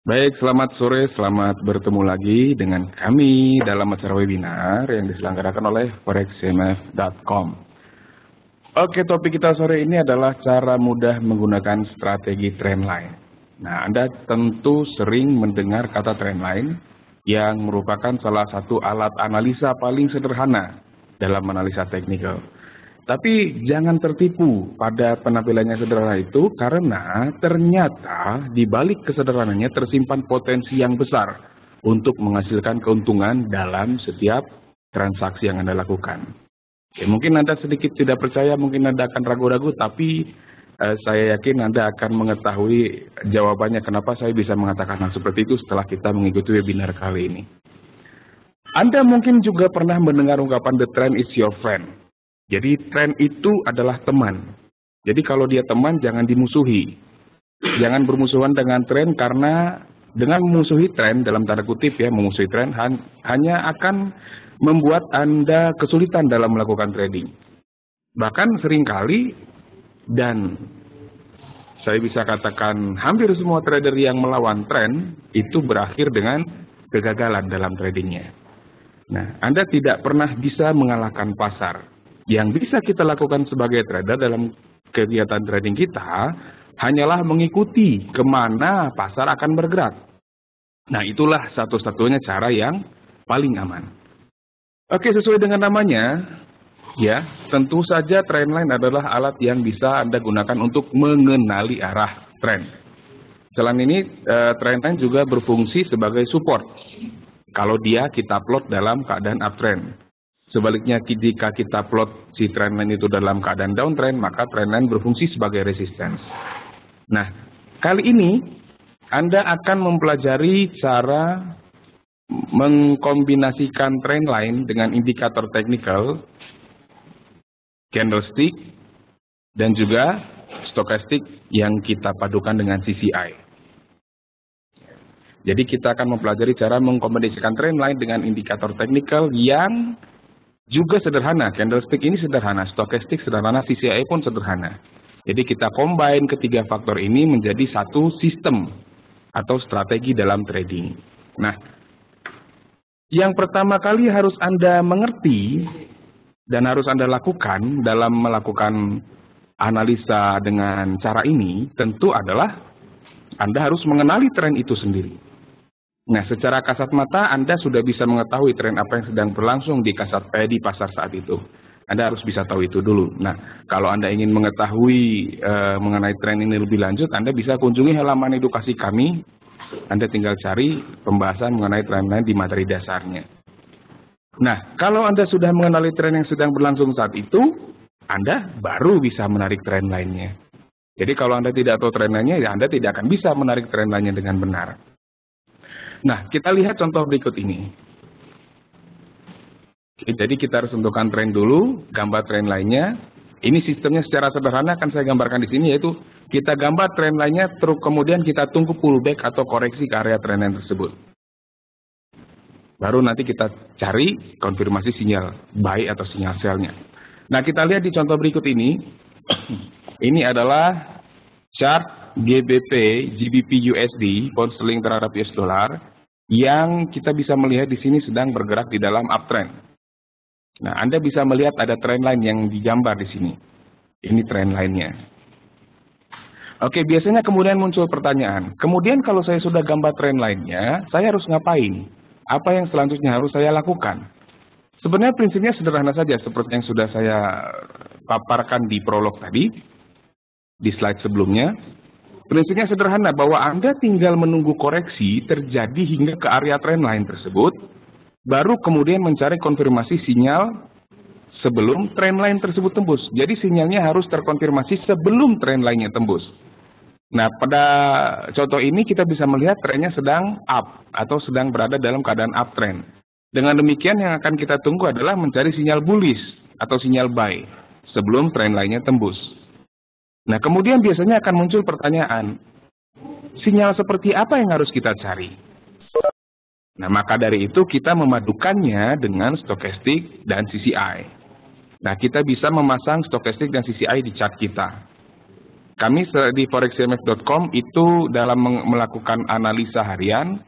Baik, selamat sore, selamat bertemu lagi dengan kami dalam acara webinar yang diselenggarakan oleh forexcmf.com. Oke, topik kita sore ini adalah cara mudah menggunakan strategi trendline. Nah, Anda tentu sering mendengar kata trendline yang merupakan salah satu alat analisa paling sederhana dalam analisa teknikal. Tapi jangan tertipu pada penampilannya sederhana itu karena ternyata di balik kesederhananya tersimpan potensi yang besar untuk menghasilkan keuntungan dalam setiap transaksi yang Anda lakukan. Oke, mungkin Anda sedikit tidak percaya, mungkin Anda akan ragu-ragu, tapi saya yakin Anda akan mengetahui jawabannya kenapa saya bisa mengatakan hal seperti itu setelah kita mengikuti webinar kali ini. Anda mungkin juga pernah mendengar ungkapan the trend is your friend. Jadi tren itu adalah teman. Jadi kalau dia teman jangan dimusuhi. Jangan bermusuhan dengan tren karena dengan memusuhi tren dalam tanda kutip ya, memusuhi tren hanya akan membuat Anda kesulitan dalam melakukan trading. Bahkan seringkali dan saya bisa katakan hampir semua trader yang melawan tren itu berakhir dengan kegagalan dalam tradingnya. Nah, Anda tidak pernah bisa mengalahkan pasar. Yang bisa kita lakukan sebagai trader dalam kegiatan trading kita hanyalah mengikuti kemana pasar akan bergerak. Nah, itulah satu-satunya cara yang paling aman. Oke, sesuai dengan namanya, ya, tentu saja trendline adalah alat yang bisa Anda gunakan untuk mengenali arah tren. Selain ini, trendline juga berfungsi sebagai support kalau dia kita plot dalam keadaan uptrend. Sebaliknya jika kita plot si trendline itu dalam keadaan downtrend, maka trendline berfungsi sebagai resistance. Nah, kali ini Anda akan mempelajari cara mengkombinasikan trendline dengan indikator teknikal, candlestick, dan juga stokastik yang kita padukan dengan CCI. Jadi kita akan mempelajari cara mengkombinasikan trendline dengan indikator teknikal yang juga sederhana. Candlestick ini sederhana, stokastik sederhana, CCI pun sederhana. Jadi kita combine ketiga faktor ini menjadi satu sistem atau strategi dalam trading. Nah, yang pertama kali harus Anda mengerti dan harus Anda lakukan dalam melakukan analisa dengan cara ini tentu adalah Anda harus mengenali tren itu sendiri. Nah, secara kasat mata Anda sudah bisa mengetahui tren apa yang sedang berlangsung di pasar saat itu. Anda harus bisa tahu itu dulu. Nah, kalau Anda ingin mengetahui mengenai tren ini lebih lanjut, Anda bisa kunjungi halaman edukasi kami. Anda tinggal cari pembahasan mengenai trendline di materi dasarnya. Nah, kalau Anda sudah mengenali tren yang sedang berlangsung saat itu, Anda baru bisa menarik tren lainnya. Jadi kalau Anda tidak tahu tren lainnya, ya Anda tidak akan bisa menarik tren lainnya dengan benar. Nah, kita lihat contoh berikut ini. Jadi kita harus tentukan tren dulu, gambar tren lainnya. Ini sistemnya secara sederhana akan saya gambarkan di sini, yaitu kita gambar tren lainnya, terus kemudian kita tunggu pullback atau koreksi ke area tren lain tersebut. Baru nanti kita cari konfirmasi sinyal buy atau sinyal sell-nya. Nah, kita lihat di contoh berikut ini. Ini adalah chart GBP, GBP USD, pound sterling terhadap US dollar, yang kita bisa melihat di sini sedang bergerak di dalam uptrend. Nah, Anda bisa melihat ada trend line yang digambar di sini. Ini trend line-nya. Oke, biasanya kemudian muncul pertanyaan. Kemudian kalau saya sudah gambar trend line-nya, saya harus ngapain? Apa yang selanjutnya harus saya lakukan? Sebenarnya prinsipnya sederhana saja, seperti yang sudah saya paparkan di prolog tadi, di slide sebelumnya. Prinsipnya sederhana bahwa Anda tinggal menunggu koreksi terjadi hingga ke area trendline tersebut, baru kemudian mencari konfirmasi sinyal sebelum trendline tersebut tembus. Jadi sinyalnya harus terkonfirmasi sebelum trendline-nya tembus. Nah, pada contoh ini kita bisa melihat trennya sedang up atau sedang berada dalam keadaan uptrend. Dengan demikian yang akan kita tunggu adalah mencari sinyal bullish atau sinyal buy sebelum trendline-nya tembus. Nah, kemudian biasanya akan muncul pertanyaan, sinyal seperti apa yang harus kita cari? Nah, maka dari itu kita memadukannya dengan stokastik dan CCI. Nah, kita bisa memasang stokastik dan CCI di chart kita. kami di forexcmf.com itu dalam melakukan analisa harian,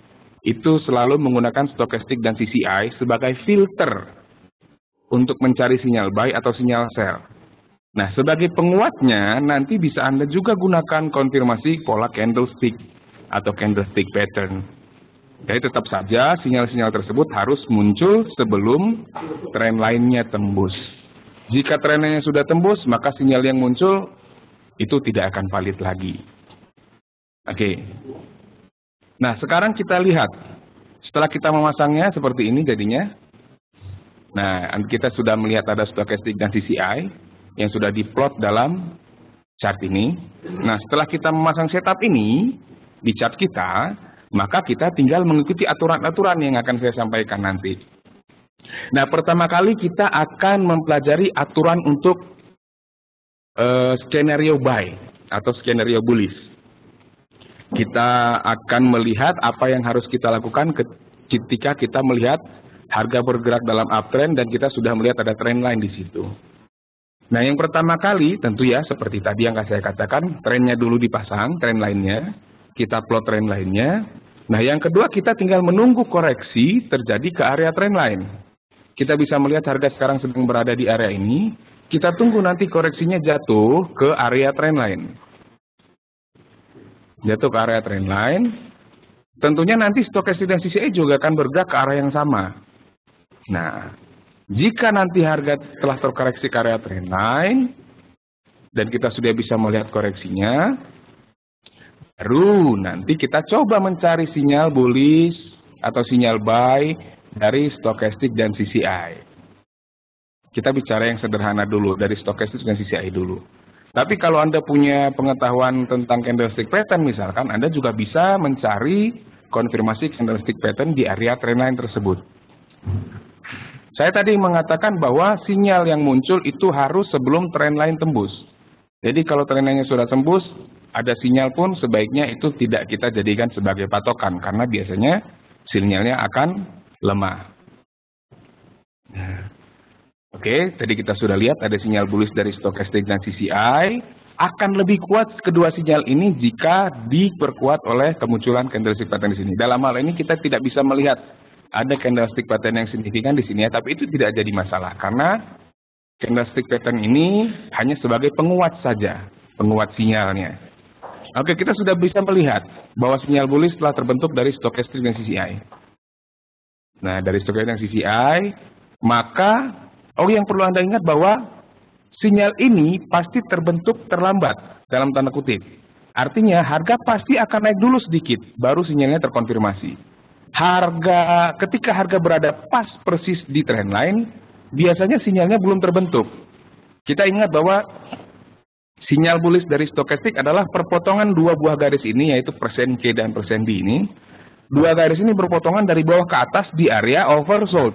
itu selalu menggunakan stokastik dan CCI sebagai filter untuk mencari sinyal buy atau sinyal sell. Nah, sebagai penguatnya, nanti bisa Anda juga gunakan konfirmasi pola candlestick atau candlestick pattern. Jadi tetap saja sinyal-sinyal tersebut harus muncul sebelum tren lainnya tembus. Jika tren lainnya sudah tembus, maka sinyal yang muncul itu tidak akan valid lagi. Oke. Nah, sekarang kita lihat. Setelah kita memasangnya seperti ini jadinya. Nah, kita sudah melihat ada stokastik dan CCI yang sudah diplot dalam chart ini. Nah, setelah kita memasang setup ini di chart kita, maka kita tinggal mengikuti aturan-aturan yang akan saya sampaikan nanti. Nah, pertama kali kita akan mempelajari aturan untuk skenario buy atau skenario bullish. Kita akan melihat apa yang harus kita lakukan ketika kita melihat harga bergerak dalam uptrend dan kita sudah melihat ada trend line di situ. Nah, yang pertama kali tentu ya seperti tadi yang saya katakan, trennya dulu dipasang, trend line-nya, kita plot trend line-nya. Nah, yang kedua kita tinggal menunggu koreksi terjadi ke area trend line. Kita bisa melihat harga sekarang sedang berada di area ini. Kita tunggu nanti koreksinya jatuh ke area trend line. Jatuh ke area trend line. Tentunya nanti stokastik dan CCI juga akan bergerak ke arah yang sama. Nah, jika nanti harga telah terkoreksi ke area trend line, dan kita sudah bisa melihat koreksinya, baru nanti kita coba mencari sinyal bullish atau sinyal buy dari stokastik dan CCI. Kita bicara yang sederhana dulu, dari stokastik dan CCI dulu. Tapi kalau Anda punya pengetahuan tentang candlestick pattern misalkan, Anda juga bisa mencari konfirmasi candlestick pattern di area trend line tersebut. Saya tadi mengatakan bahwa sinyal yang muncul itu harus sebelum trend line tembus. Jadi kalau trend line-nya sudah tembus, ada sinyal pun sebaiknya itu tidak kita jadikan sebagai patokan, karena biasanya sinyalnya akan lemah. Oke, tadi kita sudah lihat ada sinyal bullish dari stokastik dan CCI. Akan lebih kuat kedua sinyal ini jika diperkuat oleh kemunculan candlestick pattern di sini. Dalam hal ini kita tidak bisa melihat ada candlestick pattern yang signifikan di sini ya, tapi itu tidak jadi masalah karena candlestick pattern ini hanya sebagai penguat saja, penguat sinyalnya. Oke, kita sudah bisa melihat bahwa sinyal bullish telah terbentuk dari stokastik dan CCI. Nah, dari stokastik dan CCI, maka yang perlu Anda ingat bahwa sinyal ini pasti terbentuk terlambat, dalam tanda kutip. Artinya harga pasti akan naik dulu sedikit, baru sinyalnya terkonfirmasi. Ketika harga berada pas persis di trend line, biasanya sinyalnya belum terbentuk. Kita ingat bahwa sinyal bullish dari stokastik adalah perpotongan dua buah garis ini, yaitu persen K dan persen D ini. Dua garis ini berpotongan dari bawah ke atas di area oversold.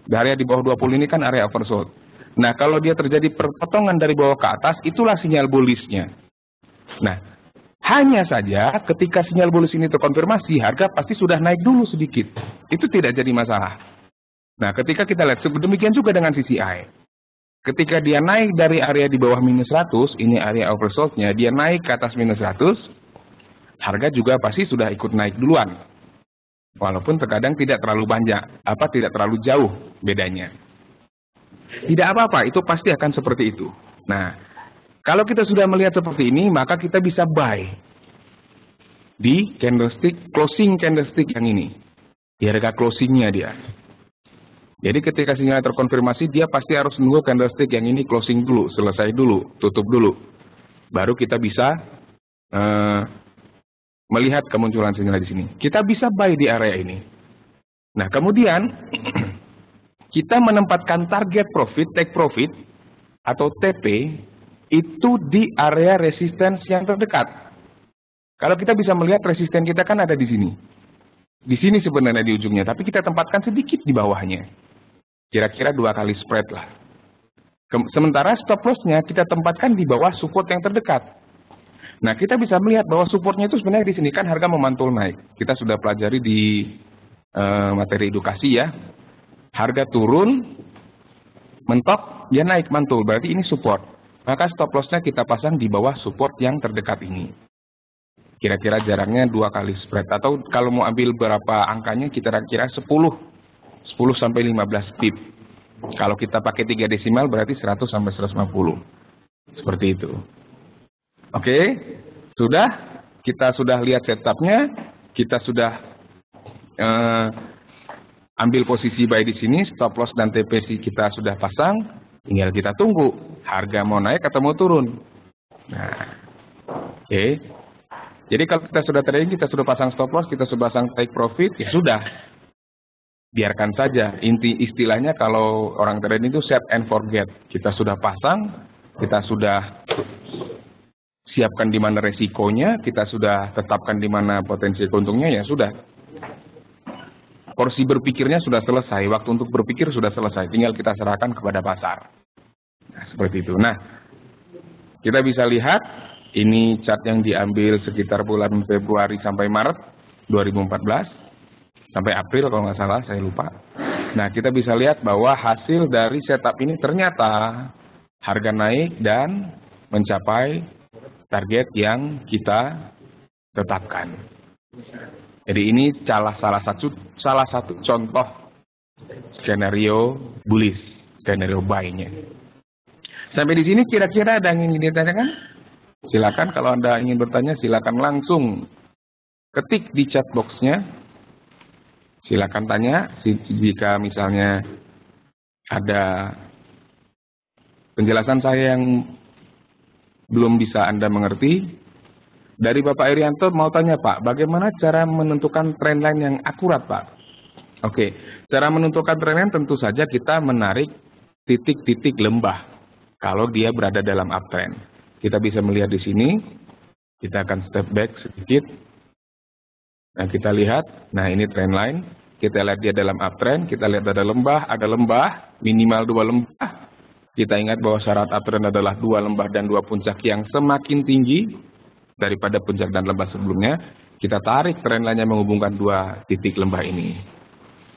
Di area di bawah 20 ini kan area oversold. Nah, kalau dia terjadi perpotongan dari bawah ke atas, itulah sinyal bullish-nya. Nah, hanya saja ketika sinyal bullish ini terkonfirmasi, harga pasti sudah naik dulu sedikit. Itu tidak jadi masalah. Nah, ketika kita lihat, demikian juga dengan CCI. Ketika dia naik dari area di bawah minus 100, ini area oversold-nya, dia naik ke atas minus 100, harga juga pasti sudah ikut naik duluan. Walaupun terkadang tidak terlalu banyak, tidak terlalu jauh bedanya. Tidak apa-apa, itu pasti akan seperti itu. Nah, kalau kita sudah melihat seperti ini, maka kita bisa buy di candlestick, closing candlestick yang ini. Di harga closingnya dia. Jadi ketika sinyal terkonfirmasi, dia pasti harus nunggu candlestick yang ini closing dulu, selesai dulu, tutup dulu. Baru kita bisa melihat kemunculan sinyal di sini. Kita bisa buy di area ini. Nah, kemudian kita menempatkan target profit, take profit, atau TP, itu di area resistance yang terdekat. Kalau kita bisa melihat resisten kita kan ada di sini. Di sini sebenarnya di ujungnya, tapi kita tempatkan sedikit di bawahnya. Kira-kira 2 kali spread lah. Sementara stop loss-nya kita tempatkan di bawah support yang terdekat. Nah, kita bisa melihat bahwa supportnya itu sebenarnya di sini kan harga memantul naik. Kita sudah pelajari di materi edukasi ya. Harga turun, mentok, dia naik mantul. Berarti ini support. maka stop lossnya kita pasang di bawah support yang terdekat ini. Kira-kira jaraknya 2 kali spread, atau kalau mau ambil berapa angkanya, kira-kira 10 sampai 15 pip. Kalau kita pakai 3 desimal berarti 100 sampai 150. Seperti itu. Oke, sudah. Kita sudah lihat setupnya, kita sudah ambil posisi buy di sini, stop loss dan TP kita sudah pasang, tinggal kita tunggu harga mau naik atau mau turun. Nah, oke. Jadi kalau kita sudah trading, kita sudah pasang stop loss, kita sudah pasang take profit, ya sudah. Biarkan saja. Inti istilahnya kalau orang trading itu set and forget. Kita sudah pasang, kita sudah siapkan di mana resikonya, kita sudah tetapkan di mana potensi keuntungnya, ya sudah. Porsi berpikirnya sudah selesai, waktu untuk berpikir sudah selesai, tinggal kita serahkan kepada pasar. Nah, seperti itu. Nah, kita bisa lihat, ini chart yang diambil sekitar bulan Februari sampai Maret 2014, sampai April kalau nggak salah, saya lupa. Nah, kita bisa lihat bahwa hasil dari setup ini ternyata harga naik dan mencapai target yang kita tetapkan. Jadi ini salah satu contoh skenario bullish, skenario buy-nya. Sampai di sini kira-kira ada yang ingin ditanyakan? Silakan, kalau Anda ingin bertanya silakan langsung ketik di chat box-nya. Silakan tanya jika misalnya ada penjelasan saya yang belum bisa Anda mengerti. Dari Bapak Irianto mau tanya, Pak, bagaimana cara menentukan trendline yang akurat, Pak? Oke, cara menentukan trendline tentu saja kita menarik titik-titik lembah kalau dia berada dalam uptrend. Kita bisa melihat di sini, kita akan step back sedikit. Nah, kita lihat, nah ini trendline, kita lihat dia dalam uptrend, kita lihat ada lembah, minimal 2 lembah. Kita ingat bahwa syarat uptrend adalah 2 lembah dan 2 puncak yang semakin tinggi daripada puncak dan lembah sebelumnya. Kita tarik trendline-nya menghubungkan 2 titik lembah ini.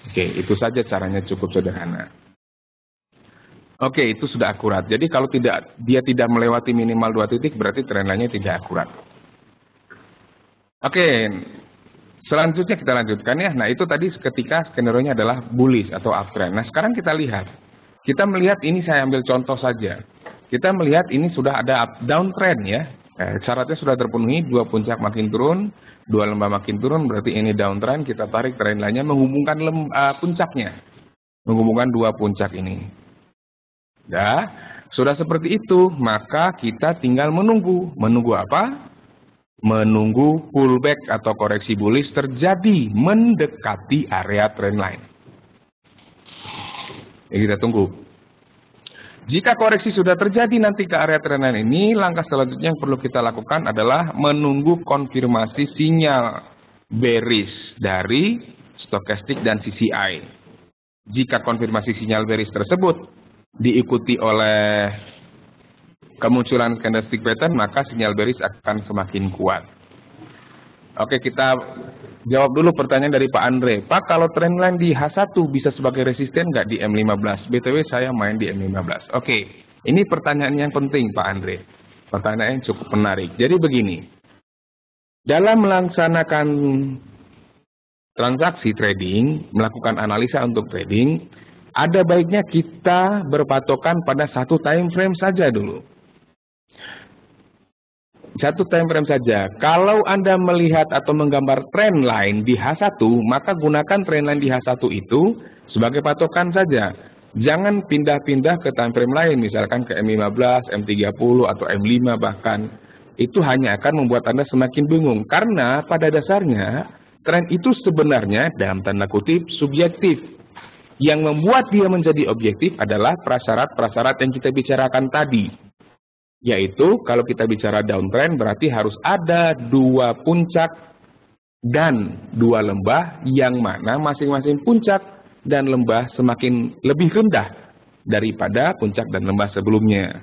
Oke, itu saja caranya, cukup sederhana. Oke, itu sudah akurat. Jadi kalau dia tidak melewati minimal 2 titik, berarti trendline-nya tidak akurat. Oke, selanjutnya kita lanjutkan ya. Nah, itu tadi ketika skenario-nya adalah bullish atau uptrend. Nah, sekarang kita lihat. Kita melihat ini, saya ambil contoh saja. Kita melihat ini sudah ada downtrend ya. Syaratnya sudah terpenuhi, 2 puncak makin turun, 2 lembah makin turun, berarti ini downtrend. Kita tarik trendline-nya menghubungkan puncaknya, menghubungkan 2 puncak ini. Ya, sudah seperti itu, maka kita tinggal menunggu. Menunggu apa? Menunggu pullback atau koreksi bullish terjadi mendekati area trendline. Ya, kita tunggu. Jika koreksi sudah terjadi nanti ke area trendline ini, langkah selanjutnya yang perlu kita lakukan adalah menunggu konfirmasi sinyal bearish dari stokastik dan CCI. Jika konfirmasi sinyal bearish tersebut diikuti oleh kemunculan candlestick pattern, maka sinyal bearish akan semakin kuat. Oke, kita jawab dulu pertanyaan dari Pak Andre. Pak, kalau trendline di H1 bisa sebagai resisten nggak di M15? BTW saya main di M15. Oke, ini pertanyaan yang penting Pak Andre. Pertanyaan yang cukup menarik. Jadi begini, dalam melaksanakan transaksi trading, melakukan analisa untuk trading, ada baiknya kita berpatokan pada 1 time frame saja dulu. 1 time frame saja. Kalau Anda melihat atau menggambar trend line di H1, maka gunakan trend line di H1 itu sebagai patokan saja. Jangan pindah-pindah ke time frame lain, misalkan ke M15, M30, atau M5 bahkan. Itu hanya akan membuat Anda semakin bingung. Karena pada dasarnya, trend itu sebenarnya dalam tanda kutip subjektif. Yang membuat dia menjadi objektif adalah prasyarat-prasyarat yang kita bicarakan tadi. Yaitu kalau kita bicara downtrend berarti harus ada 2 puncak dan 2 lembah yang mana masing-masing puncak dan lembah semakin lebih rendah daripada puncak dan lembah sebelumnya.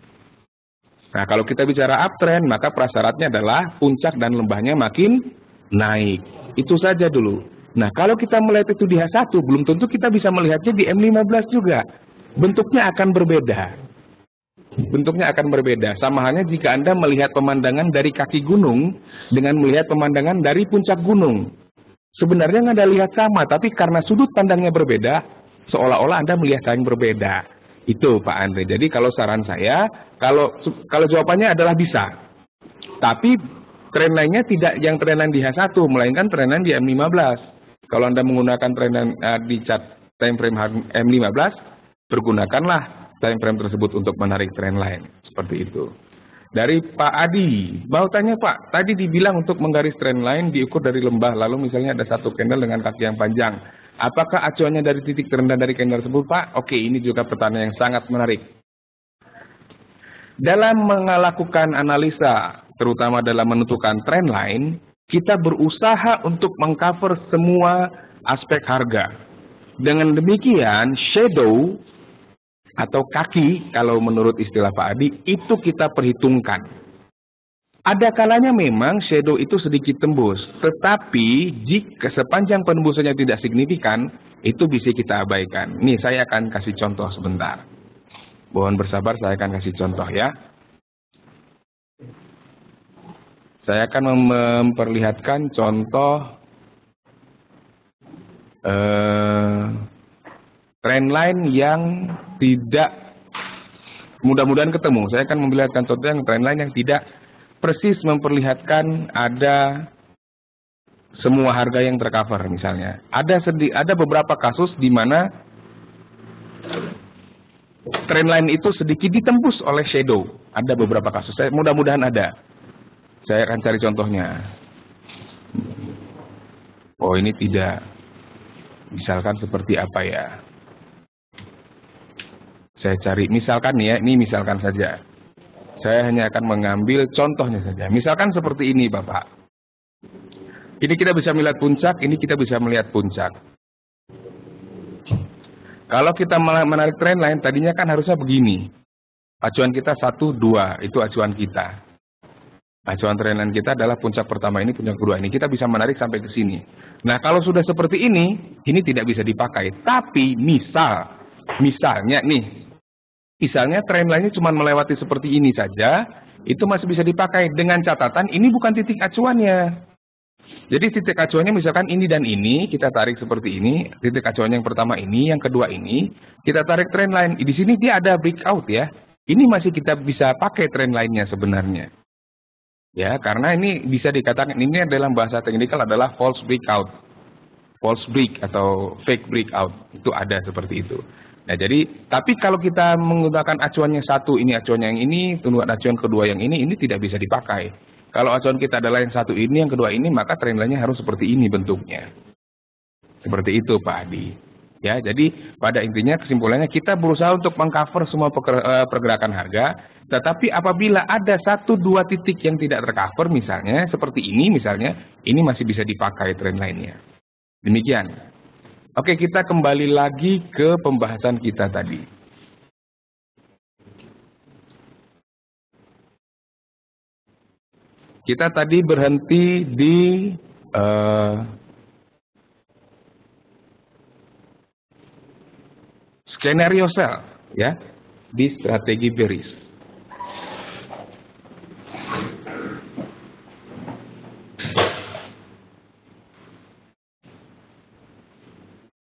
Nah, kalau kita bicara uptrend maka prasyaratnya adalah puncak dan lembahnya makin naik. Itu saja dulu. Nah, kalau kita melihat itu di H1 belum tentu kita bisa melihatnya di M15 juga. Bentuknya akan berbeda. bentuknya akan berbeda. Sama halnya jika Anda melihat pemandangan dari kaki gunung dengan melihat pemandangan dari puncak gunung. Sebenarnya Anda lihat sama, tapi karena sudut pandangnya berbeda, seolah-olah Anda melihat hal yang berbeda. Itu Pak Andre. Jadi kalau saran saya, kalau jawabannya adalah bisa. Tapi trendline-nya tidak yang trendline di H1, melainkan trendline di M15. Kalau Anda menggunakan trendline di chart time frame M15, pergunakanlah time frame tersebut untuk menarik trendline. Seperti itu. Dari Pak Adi, mau tanya Pak, tadi dibilang untuk menggaris trendline diukur dari lembah, lalu misalnya ada satu candle dengan kaki yang panjang. Apakah acuannya dari titik terendah dari candle tersebut Pak? Oke, ini juga pertanyaan yang sangat menarik. Dalam melakukan analisa, terutama dalam menentukan trendline, kita berusaha untuk mengcover semua aspek harga. Dengan demikian, shadow atau kaki, kalau menurut istilah Pak Adi, itu kita perhitungkan. Ada kalanya memang shadow itu sedikit tembus, tetapi jika sepanjang penembusannya tidak signifikan, itu bisa kita abaikan. Nih, saya akan kasih contoh sebentar. Mohon bersabar, saya akan kasih contoh ya. Saya akan memperlihatkan contoh trendline yang tidak, mudah-mudahan ketemu. Saya akan memperlihatkan contoh yang trendline yang tidak persis memperlihatkan ada semua harga yang tercover misalnya. Ada beberapa kasus di mana trendline itu sedikit ditembus oleh shadow. Ada beberapa kasus. Mudah-mudahan ada. Saya akan cari contohnya. Oh, ini tidak. Misalkan seperti apa ya? Saya cari, misalkan ya, ini misalkan saja. Saya hanya akan mengambil contohnya saja. Misalkan seperti ini Bapak. Ini kita bisa melihat puncak, ini kita bisa melihat puncak. Kalau kita menarik trendline, tadinya kan harusnya begini. Acuan kita 1, 2, itu acuan kita. Acuan trendline kita adalah puncak pertama ini, puncak kedua ini. Kita bisa menarik sampai ke sini. Nah, kalau sudah seperti ini tidak bisa dipakai. Tapi misalnya nih, misalnya trendline-nya cuma melewati seperti ini saja, itu masih bisa dipakai dengan catatan ini bukan titik acuannya. Jadi titik acuannya misalkan ini dan ini, kita tarik seperti ini, titik acuannya yang pertama ini, yang kedua ini, kita tarik trendline. Di sini dia ada breakout ya. Ini masih kita bisa pakai trendline-nya sebenarnya. Ya, karena ini bisa dikatakan, ini dalam bahasa teknikal adalah false breakout. False break atau fake breakout, itu ada seperti itu. Nah, jadi, tapi kalau kita menggunakan acuannya 1, ini acuannya yang ini, tungguan acuan kedua yang ini tidak bisa dipakai. Kalau acuan kita adalah yang 1 ini, yang kedua ini, maka trendline-nya harus seperti ini bentuknya. Seperti itu Pak Adi. Ya, jadi pada intinya kesimpulannya kita berusaha untuk mengcover semua pergerakan harga, tetapi apabila ada 1-2 titik yang tidak tercover misalnya, seperti ini misalnya, ini masih bisa dipakai trendline-nya. Demikian. Oke, kita kembali lagi ke pembahasan kita tadi. Kita tadi berhenti di skenario sell, ya, di strategi bearish.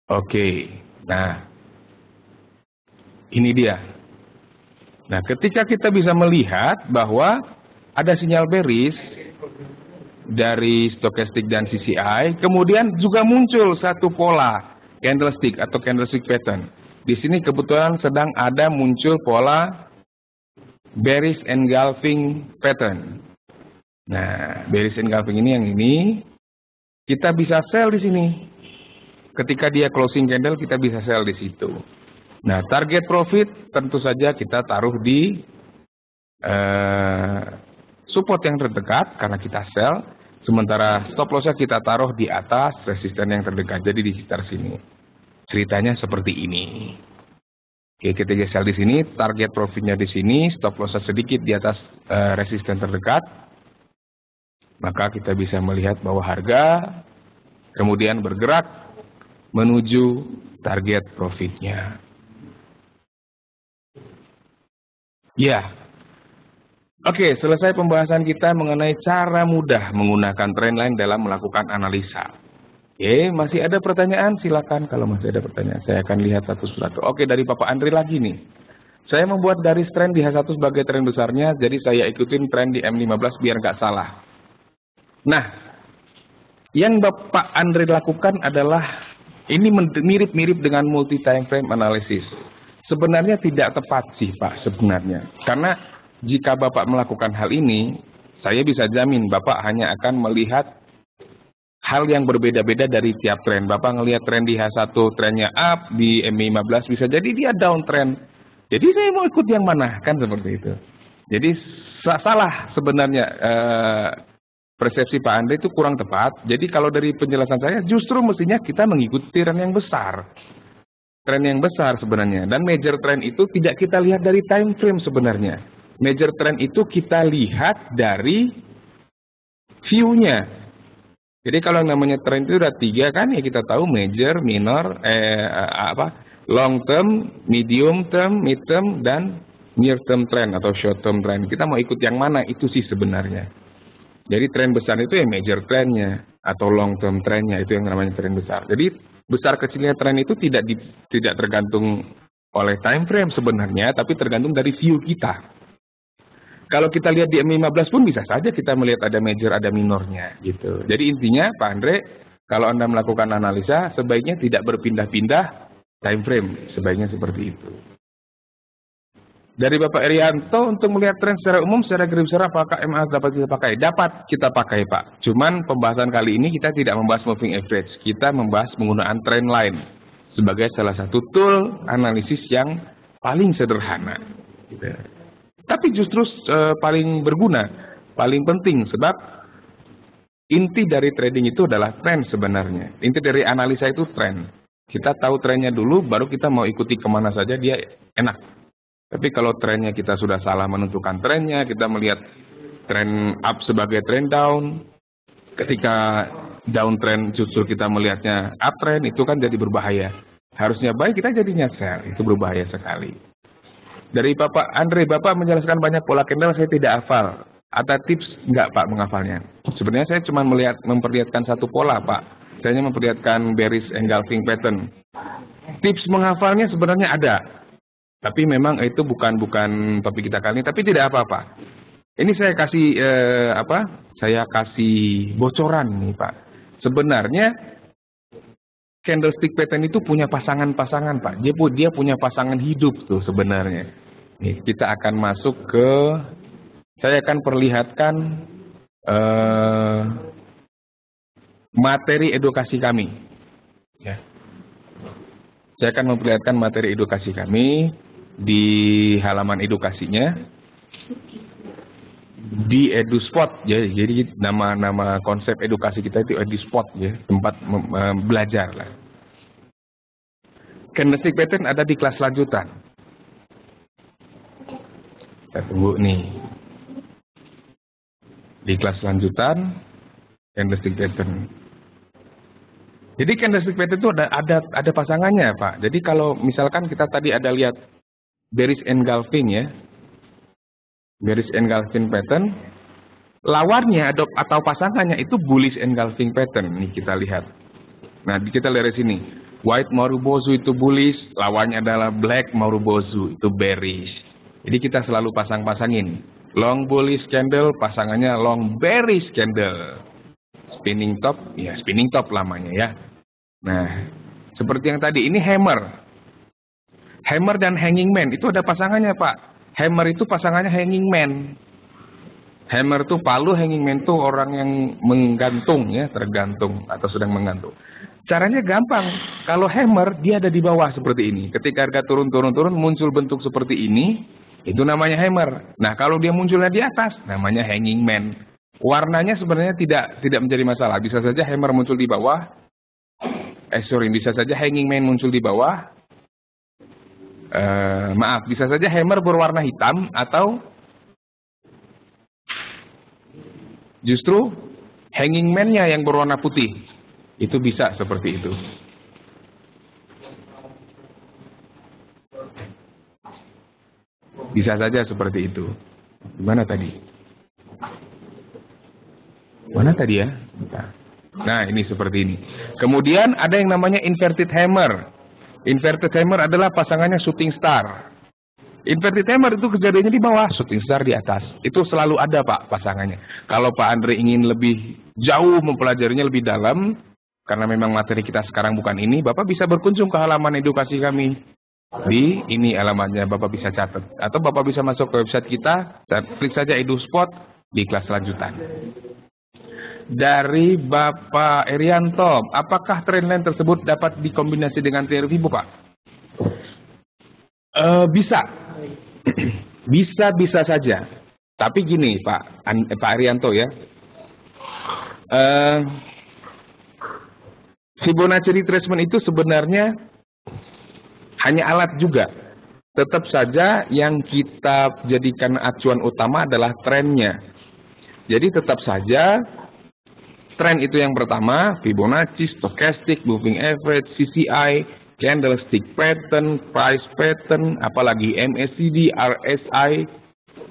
Oke, nah, ini dia. Nah, ketika kita bisa melihat bahwa ada sinyal bearish dari stokastik dan CCI, kemudian juga muncul satu pola candlestick atau candlestick pattern. Di sini kebetulan sedang ada muncul pola bearish engulfing pattern. Nah, bearish engulfing ini yang ini kita bisa sell di sini. Ketika dia closing candle kita bisa sell di situ. Nah, target profit tentu saja kita taruh di support yang terdekat karena kita sell, sementara stop lossnya kita taruh di atas resisten yang terdekat, jadi di sekitar sini. Ceritanya seperti ini. Oke, ketika sell di sini, target profitnya di sini, stop lossnya sedikit di atas resisten terdekat, maka kita bisa melihat bahwa harga kemudian bergerak menuju target profitnya. Ya. Oke, selesai pembahasan kita mengenai cara mudah menggunakan trendline dalam melakukan analisa. Oke, masih ada pertanyaan? Silakan kalau masih ada pertanyaan. Saya akan lihat satu-satu. Oke, dari Bapak Andri lagi nih. Saya membuat garis tren di H1 sebagai tren besarnya, jadi saya ikutin tren di M15 biar nggak salah. Nah, yang Bapak Andri lakukan adalah, ini mirip-mirip dengan multi time frame analysis. Sebenarnya tidak tepat sih Pak sebenarnya. Karena jika Bapak melakukan hal ini, saya bisa jamin Bapak hanya akan melihat hal yang berbeda-beda dari tiap tren. Bapak ngelihat tren di H1 trennya up, di M15 bisa jadi dia down trend. Jadi saya mau ikut yang mana? Kan seperti itu. Jadi salah sebenarnya persepsi Pak Andre itu kurang tepat. Jadi kalau dari penjelasan saya justru mestinya kita mengikuti tren yang besar. Tren yang besar sebenarnya. Dan major trend itu tidak kita lihat dari time frame sebenarnya. Major trend itu kita lihat dari view-nya. Jadi kalau namanya trend itu ada 3 kan ya, kita tahu major, minor, long term, medium term, mid term, dan near term trend atau short term trend. Kita mau ikut yang mana itu sih sebenarnya. Jadi tren besar itu ya major trendnya atau long term trendnya, itu yang namanya tren besar. Jadi besar kecilnya tren itu tidak tergantung oleh time frame sebenarnya, tapi tergantung dari view kita. Kalau kita lihat di M15 pun bisa saja kita melihat ada major, ada minornya gitu. Jadi intinya Pak Andre, kalau Anda melakukan analisa sebaiknya tidak berpindah-pindah time frame, sebaiknya seperti itu. Dari Bapak Erianto, untuk melihat tren secara umum, secara garis besar apakah MA dapat kita pakai? Dapat kita pakai Pak. Cuman pembahasan kali ini kita tidak membahas moving average, kita membahas penggunaan trend line sebagai salah satu tool analisis yang paling sederhana. Gitu. Tapi justru paling berguna, paling penting, sebab inti dari trading itu adalah tren sebenarnya. Inti dari analisa itu tren. Kita tahu trennya dulu, baru kita mau ikuti kemana saja dia enak. Tapi kalau trennya kita sudah salah menentukan trennya, kita melihat tren up sebagai tren down, ketika down trend justru kita melihatnya up trend, itu kan jadi berbahaya. Harusnya baik, kita jadinya sell, itu berbahaya sekali. Dari Bapak Andre, Bapak menjelaskan banyak pola candle, saya tidak hafal. Ada tips enggak Pak menghafalnya? Sebenarnya saya cuma memperlihatkan satu pola Pak. Saya hanya memperlihatkan bearish engulfing pattern. Tips menghafalnya sebenarnya ada. Tapi memang itu bukan topik kita kali ini, tapi tidak apa-apa. Ini saya kasih Saya kasih bocoran nih Pak. Sebenarnya candlestick pattern itu punya pasangan-pasangan Pak. Dia punya pasangan hidup tuh sebenarnya. Nih, kita akan masuk ke, saya akan perlihatkan materi edukasi kami. Ya. Saya akan memperlihatkan materi edukasi kami di halaman edukasinya di EduSpot ya. Jadi nama konsep edukasi kita itu EduSpot ya, tempat belajar lah. Candlestick pattern ada di kelas lanjutan. Kita tunggu nih. Di kelas lanjutan candlestick pattern. Jadi candlestick pattern itu ada pasangannya Pak. Jadi kalau misalkan kita tadi ada lihat bearish engulfing ya, bearish engulfing pattern, lawannya atau pasangannya itu bullish engulfing pattern. Nih kita lihat. Nah kita lihat di sini, white Marubozu itu bullish, lawannya adalah black Marubozu itu bearish. Jadi kita selalu pasang-pasangin. Long bullish candle, pasangannya long bearish candle. Spinning top, ya spinning top lamanya ya. Nah, seperti yang tadi, ini hammer. Hammer dan hanging man, itu ada pasangannya Pak. Hammer itu pasangannya hanging man. Hammer itu palu, hanging man itu orang yang menggantung ya, tergantung atau sedang menggantung. Caranya gampang. Kalau hammer, dia ada di bawah seperti ini. Ketika harga turun muncul bentuk seperti ini, itu namanya hammer. Nah, kalau dia munculnya di atas, namanya hanging man. Warnanya sebenarnya tidak menjadi masalah. Bisa saja hammer muncul di bawah. Bisa saja hanging man muncul di bawah. Bisa saja hammer berwarna hitam atau justru hanging man-nya yang berwarna putih. Itu bisa seperti itu. Bisa saja seperti itu. Gimana tadi? Mana tadi ya? Nah, ini seperti ini. Kemudian ada yang namanya inverted hammer. Inverted hammer adalah pasangannya shooting star. Inverted hammer itu kejadiannya di bawah, shooting star di atas. Itu selalu ada Pak pasangannya. Kalau Pak Andre ingin lebih jauh mempelajarinya lebih dalam, karena memang materi kita sekarang bukan ini, Bapak bisa berkunjung ke halaman edukasi kami. Di ini alamatnya, Bapak bisa catat. Atau Bapak bisa masuk ke website kita, dan klik saja EduSpot di kelas lanjutan. Dari Bapak Erianto, apakah trendline tersebut dapat dikombinasi dengan teori FIBO, Pak? Bisa. Bisa saja. Tapi gini, Pak Arianto ya. Fibonacci retracement itu sebenarnya hanya alat juga. Tetap saja yang kita jadikan acuan utama adalah trennya. Jadi tetap saja tren itu yang pertama, Fibonacci, stochastic, moving average, CCI, candlestick pattern, price pattern, apalagi MACD, RSI,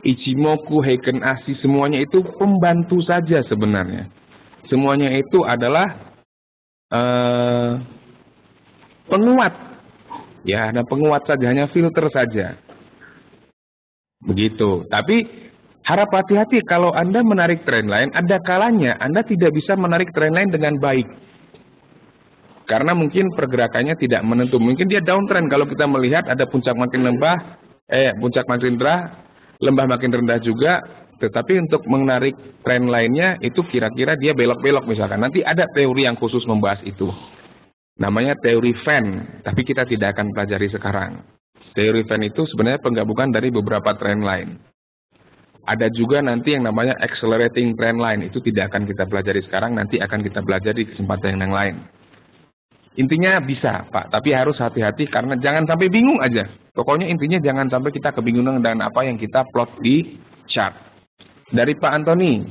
Ichimoku, Heiken Ashi, semuanya itu pembantu saja sebenarnya. Semuanya itu adalah penguat. Ya, ada penguat saja, hanya filter saja. Begitu. Tapi harap hati-hati kalau Anda menarik trendline, ada kalanya Anda tidak bisa menarik trendline dengan baik. Karena mungkin pergerakannya tidak menentu. Mungkin dia downtrend kalau kita melihat ada puncak makin puncak makin rendah, lembah makin rendah juga. Tetapi untuk menarik trend lainnya itu kira-kira dia belok-belok misalkan. Nanti ada teori yang khusus membahas itu. Namanya teori Venn, tapi kita tidak akan pelajari sekarang. Teori Venn itu sebenarnya penggabungan dari beberapa trend line. Ada juga nanti yang namanya accelerating trend line, itu tidak akan kita pelajari sekarang, nanti akan kita pelajari di kesempatan yang lain. Intinya bisa Pak, tapi harus hati-hati karena jangan sampai bingung aja. Pokoknya intinya jangan sampai kita kebingungan dengan apa yang kita plot di chart. Dari Pak Antoni,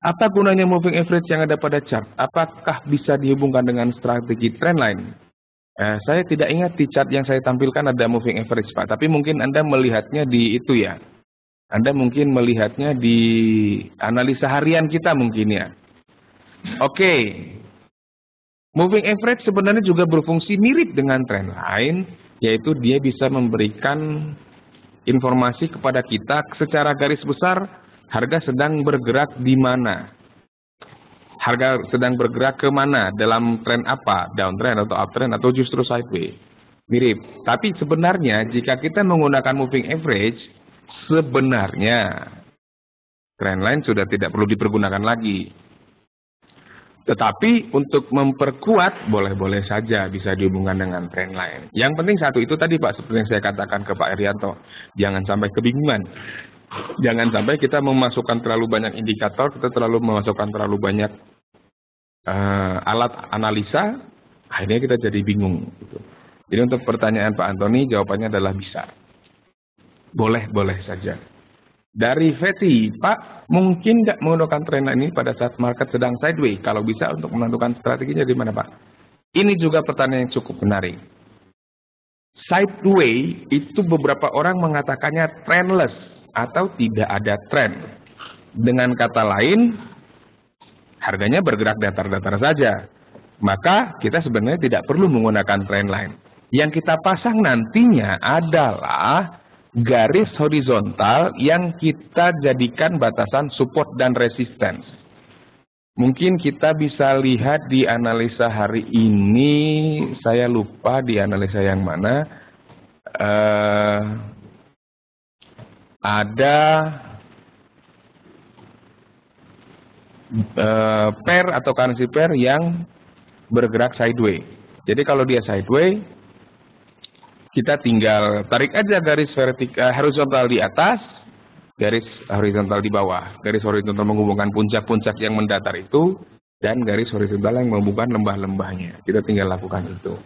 apa gunanya moving average yang ada pada chart? Apakah bisa dihubungkan dengan strategi trend line? Saya tidak ingat di chart yang saya tampilkan ada moving average Pak, tapi mungkin Anda melihatnya di itu ya. Anda mungkin melihatnya di analisa harian kita mungkin ya. Oke. Moving average sebenarnya juga berfungsi mirip dengan trend line, yaitu dia bisa memberikan informasi kepada kita secara garis besar harga sedang bergerak di mana. Harga sedang bergerak ke mana, dalam tren apa, downtrend atau uptrend atau justru sideways. Mirip. Tapi sebenarnya jika kita menggunakan moving average, sebenarnya trend line sudah tidak perlu dipergunakan lagi. Tetapi untuk memperkuat boleh-boleh saja bisa dihubungkan dengan trend line. Yang penting satu itu tadi Pak, seperti yang saya katakan ke Pak Erianto, jangan sampai kebingungan. Jangan sampai kita memasukkan terlalu banyak indikator, kita terlalu memasukkan terlalu banyak alat analisa, akhirnya kita jadi bingung. Gitu. Jadi untuk pertanyaan Pak Antoni, jawabannya adalah bisa. Boleh-boleh saja. Dari Feti, Pak, mungkin nggak menggunakan tren ini pada saat market sedang sideways? Kalau bisa untuk menentukan strateginya di mana, Pak? Ini juga pertanyaan yang cukup menarik. Sideways itu beberapa orang mengatakannya trendless atau tidak ada trend. Dengan kata lain, harganya bergerak datar-datar saja. Maka kita sebenarnya tidak perlu menggunakan trend line. Yang kita pasang nantinya adalah garis horizontal yang kita jadikan batasan support dan resistance. Mungkin kita bisa lihat di analisa hari ini, saya lupa di analisa yang mana, ada pair atau currency pair yang bergerak sideways. Jadi kalau dia sideways, kita tinggal tarik aja garis horizontal di atas, garis horizontal di bawah. Garis horizontal menghubungkan puncak-puncak yang mendatar itu, dan garis horizontal yang menghubungkan lembah-lembahnya. Kita tinggal lakukan itu.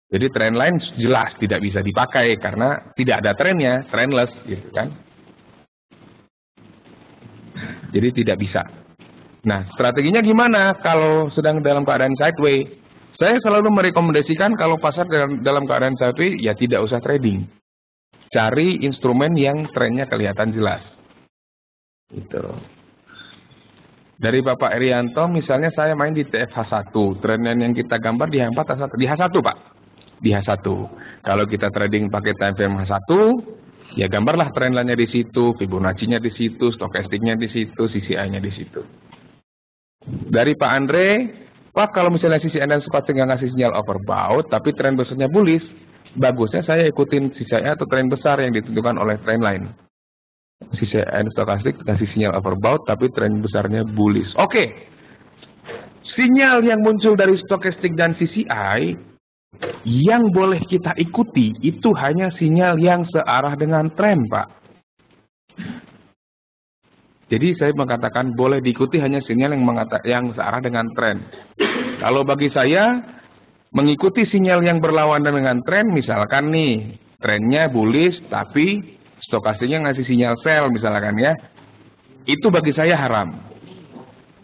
Jadi trend line jelas tidak bisa dipakai karena tidak ada trennya, trendless gitu kan. Jadi tidak bisa. Nah, strateginya gimana kalau sedang dalam keadaan sideways? Saya selalu merekomendasikan kalau pasar dalam keadaan sideways ya tidak usah trading. cari instrumen yang trennya kelihatan jelas. Gitu. Dari Bapak Erianto, misalnya saya main di TFH1, tren yang kita gambar di H4, di H1 Pak. Di H1. Kalau kita trading pakai time frame H1, ya gambarlah tren line-nya di situ, Fibonacci-nya di situ, stokastiknya di situ, CCI-nya di situ. Dari Pak Andre, Pak kalau misalnya CCI dan stokastik nggak ngasih sinyal overbought, tapi tren besarnya bullish, bagusnya saya ikutin CCI atau tren besar yang ditentukan oleh trend line. CCI stokastik kasih sinyal overbought tapi tren besarnya bullish. Oke. Sinyal yang muncul dari stokastik dan CCI yang boleh kita ikuti itu hanya sinyal yang searah dengan tren, Pak. Jadi saya mengatakan boleh diikuti hanya sinyal yang searah dengan tren. Kalau bagi saya mengikuti sinyal yang berlawanan dengan tren, misalkan nih trennya bullish tapi stokastiknya ngasih sinyal sell misalkan ya, itu bagi saya haram.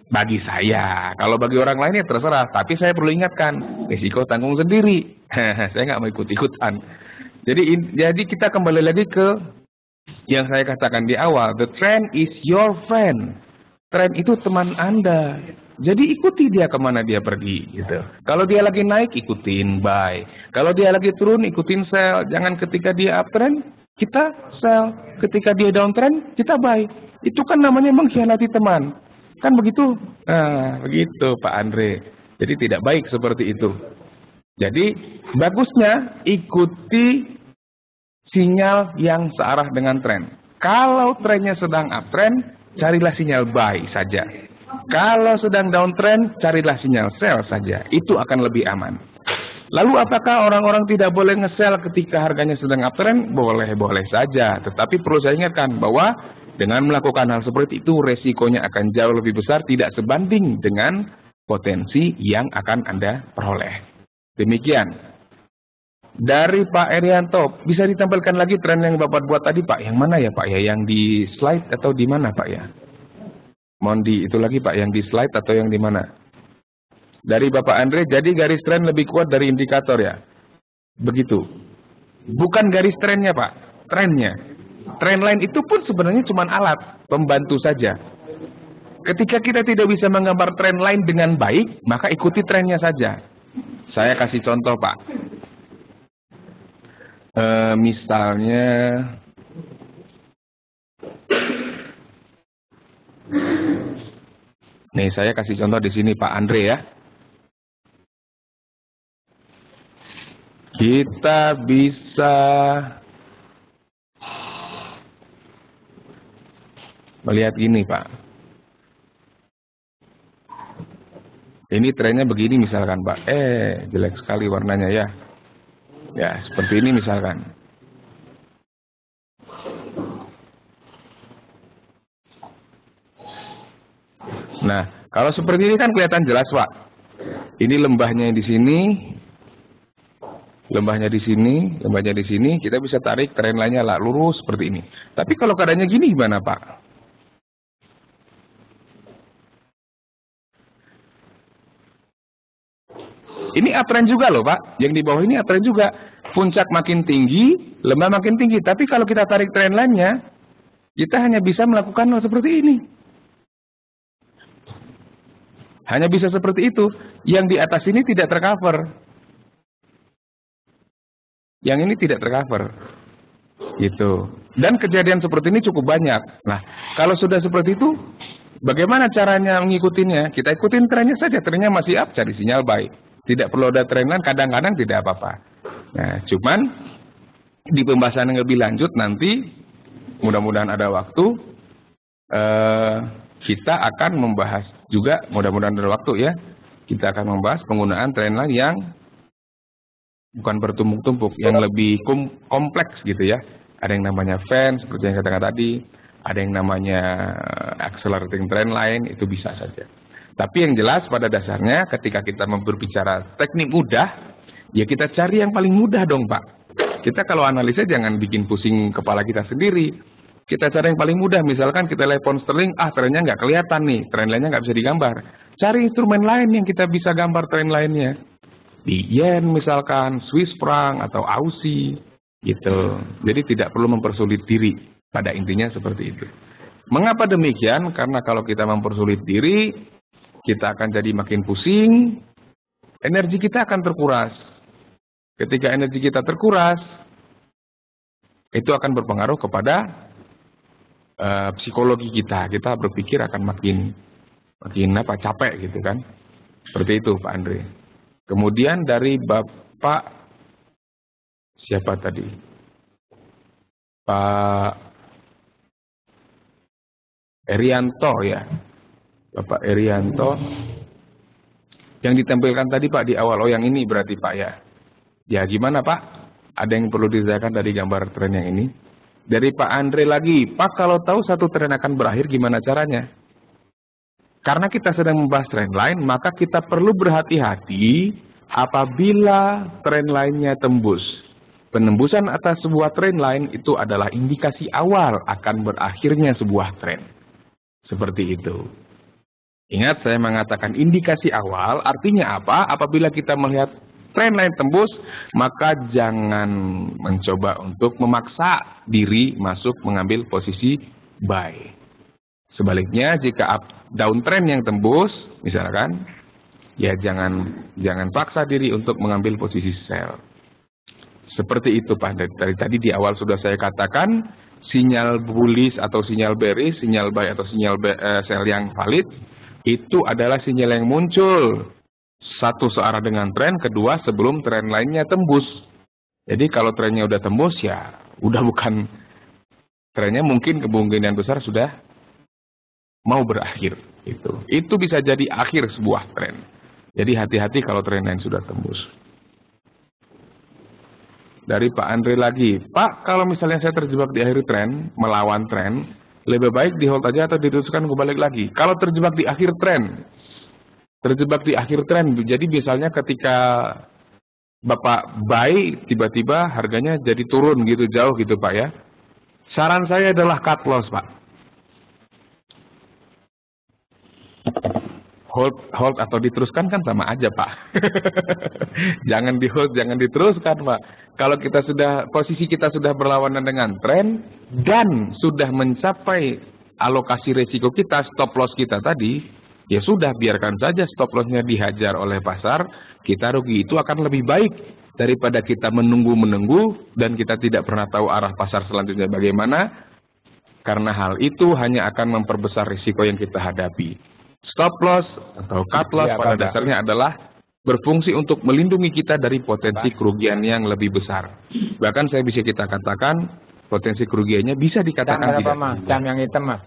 Bagi saya. Kalau bagi orang lain ya terserah. Tapi saya perlu ingatkan, risiko tanggung sendiri. Saya nggak mau ikut-ikutan. Jadi kita kembali lagi ke yang saya katakan di awal. The trend is your friend. Tren itu teman Anda. Jadi ikuti dia kemana dia pergi. Gitu. Kalau dia lagi naik, ikutin buy. Kalau dia lagi turun, ikutin sell. Jangan ketika dia uptrend, kita sell. Ketika dia downtrend, kita buy. Itu kan namanya mengkhianati teman. Kan begitu? Nah, begitu Pak Andre. Jadi tidak baik seperti itu. Jadi bagusnya ikuti sinyal yang searah dengan tren. Kalau trennya sedang uptrend, carilah sinyal buy saja. Kalau sedang downtrend, carilah sinyal sell saja. Itu akan lebih aman. Lalu apakah orang-orang tidak boleh nge-sell ketika harganya sedang uptrend? Boleh-boleh saja. Tetapi perlu saya ingatkan bahwa dengan melakukan hal seperti itu, resikonya akan jauh lebih besar, tidak sebanding dengan potensi yang akan Anda peroleh. Demikian. Dari Pak Erianto, bisa ditampilkan lagi tren yang Bapak buat tadi Pak? Yang mana ya Pak ya? Yang di slide atau di mana Pak ya? Mohon itu lagi Pak, yang di slide atau yang di mana? Dari Bapak Andre, jadi garis tren lebih kuat dari indikator ya? Begitu. Bukan garis trennya Pak, trennya. Trend line itu pun sebenarnya cuma alat, pembantu saja. Ketika kita tidak bisa menggambar trend line dengan baik, maka ikuti trennya saja. Saya kasih contoh Pak. Misalnya, nih saya kasih contoh di sini Pak Andre ya. Kita bisa melihat gini Pak. Ini trennya begini misalkan Pak. Jelek sekali warnanya ya. Ya, seperti ini misalkan. Nah, kalau seperti ini kan kelihatan jelas Pak. Ini lembahnya di sini. Lembahnya di sini, lembahnya di sini, kita bisa tarik tren lainnya lah lurus seperti ini. Tapi kalau keadaannya gini gimana Pak? Ini uptrend juga loh Pak, yang di bawah ini uptrend juga. Puncak makin tinggi, lembah makin tinggi. Tapi kalau kita tarik tren lainnya, kita hanya bisa melakukan hal seperti ini. Hanya bisa seperti itu. Yang di atas ini tidak tercover. Yang ini tidak tercover. Gitu. Dan kejadian seperti ini cukup banyak. Nah, kalau sudah seperti itu, bagaimana caranya mengikutinya? Kita ikutin trennya saja. Trennya masih up, cari sinyal buy. Tidak perlu ada tren lain, kadang-kadang tidak apa-apa. Nah, cuman di pembahasan yang lebih lanjut nanti, mudah-mudahan ada waktu, kita akan membahas juga, mudah-mudahan ada waktu ya, kita akan membahas penggunaan tren lain yang bukan bertumpuk-tumpuk, yang lebih kompleks gitu ya. Ada yang namanya fan, seperti yang saya katakan tadi. Ada yang namanya accelerating trend line, itu bisa saja. Tapi yang jelas pada dasarnya ketika kita berbicara teknik mudah, ya kita cari yang paling mudah dong Pak. Kita kalau analisa jangan bikin pusing kepala kita sendiri. Kita cari yang paling mudah, misalkan kita lihat pound sterling, trennya nggak kelihatan nih, trend lainnya nggak bisa digambar. Cari instrumen lain yang kita bisa gambar trend lainnya. Di yen misalkan, Swiss franc atau Aussie. Gitu. Jadi tidak perlu mempersulit diri. Pada intinya seperti itu. Mengapa demikian? Karena kalau kita mempersulit diri, kita akan jadi makin pusing, energi kita akan terkuras. Ketika energi kita terkuras, itu akan berpengaruh kepada psikologi kita. Kita berpikir akan makin capek gitu kan. Seperti itu Pak Andre. Kemudian dari Bapak siapa tadi? Pak Erianto ya. Bapak Erianto. Yang ditampilkan tadi Pak di awal. Oh yang ini berarti Pak ya. Ya gimana Pak? Ada yang perlu dijelaskan dari gambar tren yang ini? Dari Pak Andre lagi. Pak kalau tahu satu tren akan berakhir gimana caranya? Karena kita sedang membahas tren lain, maka kita perlu berhati-hati apabila tren lainnya tembus. Penembusan atas sebuah tren lain itu adalah indikasi awal akan berakhirnya sebuah tren. Seperti itu. Ingat saya mengatakan indikasi awal, artinya apa? Apabila kita melihat tren lain tembus, maka jangan mencoba untuk memaksa diri masuk mengambil posisi buy. Sebaliknya jika downtrend yang tembus, misalkan, ya jangan paksa diri untuk mengambil posisi sell. Seperti itu Pak. Dari tadi di awal sudah saya katakan, sinyal bullish atau sinyal bearish, sinyal buy atau sinyal sell yang valid, itu adalah sinyal yang muncul. Satu searah dengan tren, kedua sebelum tren lainnya tembus. Jadi kalau trennya udah tembus ya, udah bukan trennya, mungkin kemungkinan besar sudah mau berakhir. Itu bisa jadi akhir sebuah tren. Jadi hati-hati kalau tren lain sudah tembus. Dari Pak Andre lagi, Pak kalau misalnya saya terjebak di akhir tren, melawan tren, lebih baik di hold aja atau diteruskan kembali lagi. Kalau terjebak di akhir tren, jadi misalnya ketika Bapak buy, tiba-tiba harganya jadi turun gitu jauh gitu Pak ya. Saran saya adalah cut loss Pak. Hold atau diteruskan kan sama aja Pak. Jangan di hold, jangan diteruskan Pak. Kalau kita posisi kita sudah berlawanan dengan tren dan sudah mencapai alokasi resiko kita, stop loss kita tadi, ya sudah biarkan saja stop lossnya dihajar oleh pasar, kita rugi. Itu akan lebih baik daripada kita menunggu dan kita tidak pernah tahu arah pasar selanjutnya bagaimana, karena hal itu hanya akan memperbesar risiko yang kita hadapi. Stop loss atau cut loss pada dasarnya adalah berfungsi untuk melindungi kita dari potensi kerugian yang lebih besar. Bahkan saya bisa kita katakan potensi kerugiannya bisa dikatakan tidak. Jam yang hitam Mas.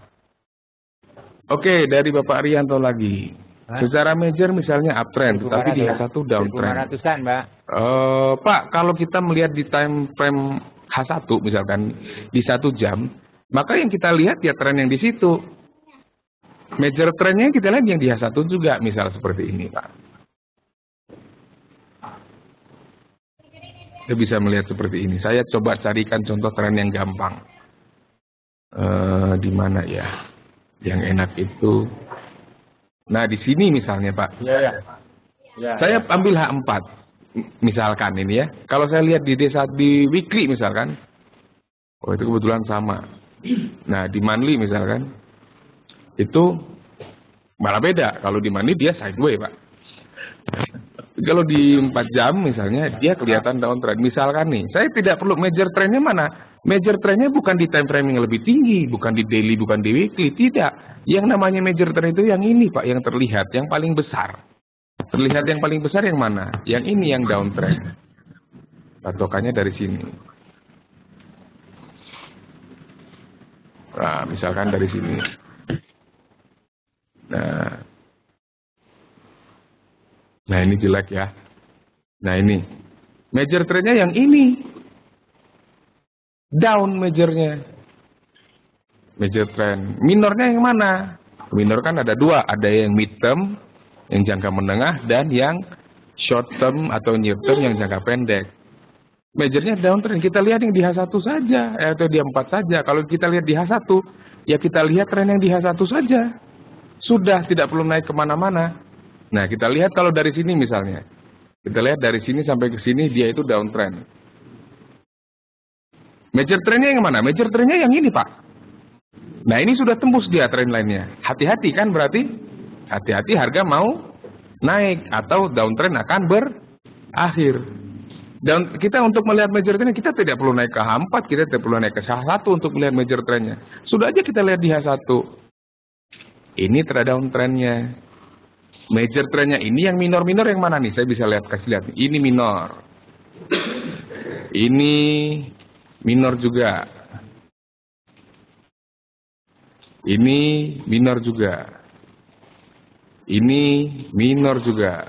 Oke, dari Bapak Rianto lagi. Secara major misalnya uptrend, tetapi di H1 downtrend. 1.500-an Mbak. Pak, kalau kita melihat di time frame H1 misalkan di 1 jam, maka yang kita lihat ya tren yang di situ. Major trendnya kita lihat yang di H1 juga, misal seperti ini Pak. Kita bisa melihat seperti ini. Saya coba carikan contoh tren yang gampang. Di mana ya? Yang enak itu. Nah di sini misalnya Pak. Ya. Saya ambil H4. Misalkan ini ya. Kalau saya lihat di weekly misalkan. Oh itu kebetulan sama. Nah di monthly misalkan. Itu malah beda. Kalau di monthly dia sideways Pak. Kalau di 4 jam misalnya dia kelihatan downtrend. Misalkan nih, saya tidak perlu major trendnya mana. Major trendnya bukan di time frame yang lebih tinggi, bukan di daily, bukan di weekly, tidak. Yang namanya major trend itu yang ini Pak, yang terlihat, yang paling besar. Terlihat yang paling besar yang mana? Yang ini yang downtrend. Patokannya dari sini. Nah, misalkan dari sini. Nah ini jelek ya. Nah ini major trendnya yang ini, down majornya. Major trend. Minornya yang mana? Minor kan ada dua, ada yang mid term, yang jangka menengah, dan yang short term atau near term yang jangka pendek. Majornya downtrend. Kita lihat yang di H1 saja, atau di 4 saja. Kalau kita lihat di H1, ya kita lihat tren yang di H1 saja. Sudah, tidak perlu naik kemana-mana. Nah, kita lihat kalau dari sini misalnya. Kita lihat dari sini sampai ke sini dia itu downtrend. Major trendnya yang mana? Major trendnya yang ini, Pak. Nah, ini sudah tembus dia trend lainnya. Hati-hati kan berarti? Hati-hati harga mau naik atau downtrend akan berakhir. Dan kita untuk melihat major trendnya, kita tidak perlu naik ke H4, kita tidak perlu naik ke H1 untuk melihat major trendnya. Sudah aja kita lihat di H1. Ini downtrendnya. Major trendnya ini yang minor-minor yang mana nih? Saya bisa lihat, kasih lihat. Ini minor. Ini minor juga. Ini minor juga. Ini minor juga.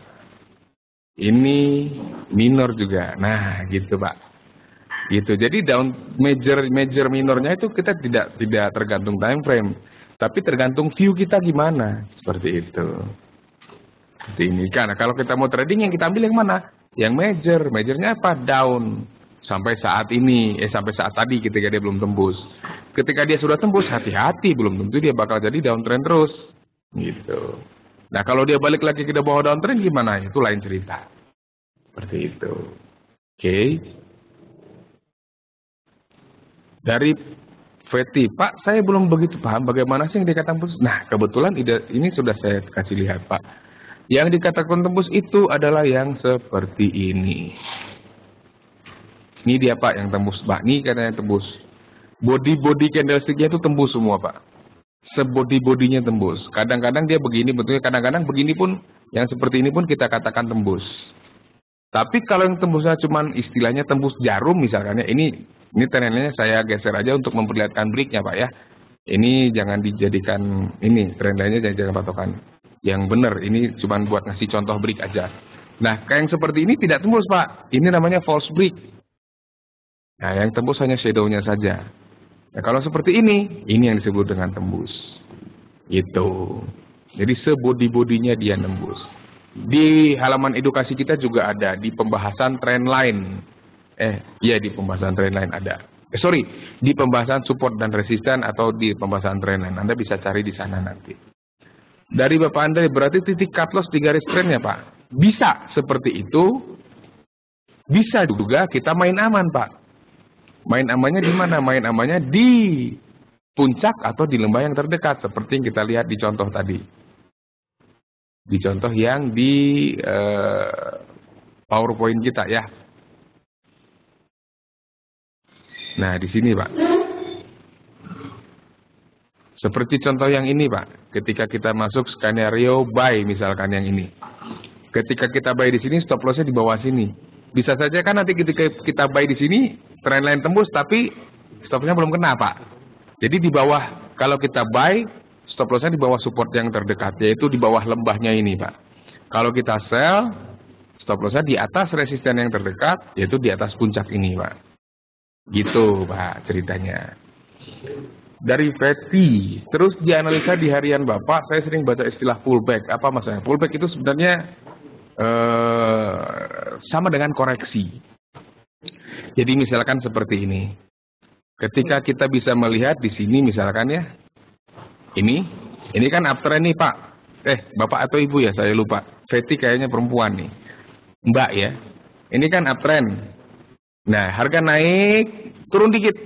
Ini minor juga. Nah, gitu, Pak. Gitu. Jadi major minornya itu kita tidak tergantung time frame, tapi tergantung view kita gimana. Seperti itu. Seperti ini kan. Nah, kalau kita mau trading yang kita ambil yang mana? Yang major. Majornya apa? Down. Sampai saat ini, sampai saat tadi ketika dia belum tembus. Ketika dia sudah tembus, hati-hati, belum tentu dia bakal jadi downtrend terus. Gitu. Nah, kalau dia balik lagi ke bawah downtrend gimana? Itu lain cerita. Seperti itu. Oke. Dari Feti, Pak, saya belum begitu paham bagaimana sih yang dikatakan tembus. Nah, kebetulan ini sudah saya kasih lihat, Pak. Yang dikatakan tembus itu adalah yang seperti ini. Ini dia, Pak, yang tembus. Pak, ini katanya tembus. Body candlestick-nya itu tembus semua, Pak. Sebody-bodinya tembus. Kadang-kadang dia begini, betulnya kadang-kadang begini pun, yang seperti ini pun kita katakan tembus. Tapi kalau yang tembusnya cuman istilahnya tembus jarum misalkan ya, ini trendnya saya geser aja untuk memperlihatkan break-nya, Pak ya. Ini jangan dijadikan ini trend lainnya, jangan patokan. Yang benar ini cuman buat ngasih contoh break aja. Nah, kayak yang seperti ini tidak tembus, Pak. Ini namanya false break. Nah, yang tembus hanya shadow-nya saja. Nah, kalau seperti ini yang disebut dengan tembus. Itu. Jadi sebody-bodinya dia nembus. Di halaman edukasi kita juga ada di pembahasan trend line. Di pembahasan trend line ada. Di pembahasan support dan resisten atau di pembahasan trend line. Anda bisa cari di sana nanti. Dari Bapak Andre, berarti titik cut loss di garis trendnya, Pak. Bisa seperti itu. Bisa juga kita main aman, Pak. Main amannya di mana? Main amannya di puncak atau di lembah yang terdekat. Seperti yang kita lihat di contoh tadi. Di contoh yang di PowerPoint kita ya. Nah, di sini, Pak. Seperti contoh yang ini, Pak. Ketika kita masuk skenario buy misalkan yang ini. Ketika kita buy di sini, stop loss-nya di bawah sini. Bisa saja kan nanti ketika kita buy di sini, trend line tembus tapi stop-nya belum kena, Pak. Jadi di bawah, kalau kita buy, stop loss-nya di bawah support yang terdekat, yaitu di bawah lembahnya ini, Pak. Kalau kita sell, stop loss-nya di atas resisten yang terdekat, yaitu di atas puncak ini, Pak. Gitu, Pak, ceritanya. Dari Feti, terus dianalisa di harian Bapak, saya sering baca istilah pullback. Apa maksudnya? Pullback itu sebenarnya sama dengan koreksi. Jadi misalkan seperti ini. Ketika kita bisa melihat di sini misalkan ya. Ini kan uptrend nih, Pak. Bapak atau Ibu ya, saya lupa. Feti kayaknya perempuan nih. Mbak ya. Ini kan uptrend. Nah, harga naik, turun dikit.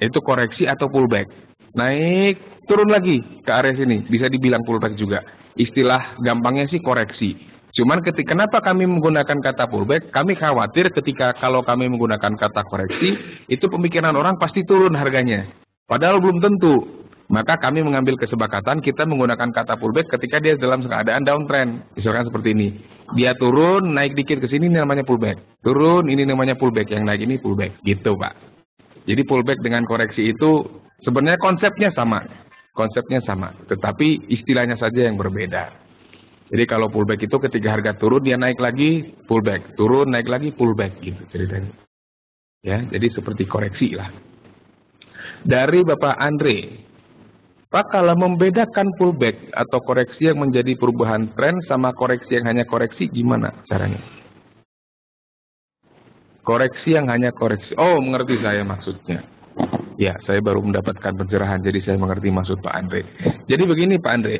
Itu koreksi atau pullback. Naik, turun lagi ke area sini. Bisa dibilang pullback juga. Istilah gampangnya sih koreksi. Cuman kenapa kami menggunakan kata pullback? Kami khawatir kalau kami menggunakan kata koreksi, itu pemikiran orang pasti turun harganya. Padahal belum tentu. Maka kami mengambil kesepakatan kita menggunakan kata pullback ketika dia dalam keadaan downtrend. Misalkan seperti ini. Dia turun, naik dikit ke sini, ini namanya pullback. Turun, ini namanya pullback. Yang naik ini pullback. Gitu, Pak. Jadi pullback dengan koreksi itu sebenarnya konsepnya sama. Konsepnya sama. Tetapi istilahnya saja yang berbeda. Jadi kalau pullback itu ketika harga turun dia naik lagi pullback, turun naik lagi pullback gitu ceritanya. Ya, jadi seperti koreksi lah. Dari Bapak Andre, Pak, kalau membedakan pullback atau koreksi yang menjadi perubahan tren sama koreksi yang hanya koreksi gimana caranya? Koreksi yang hanya koreksi. Oh, mengerti saya maksudnya. Ya, saya baru mendapatkan pencerahan jadi saya mengerti maksud Pak Andre. Jadi begini Pak Andre.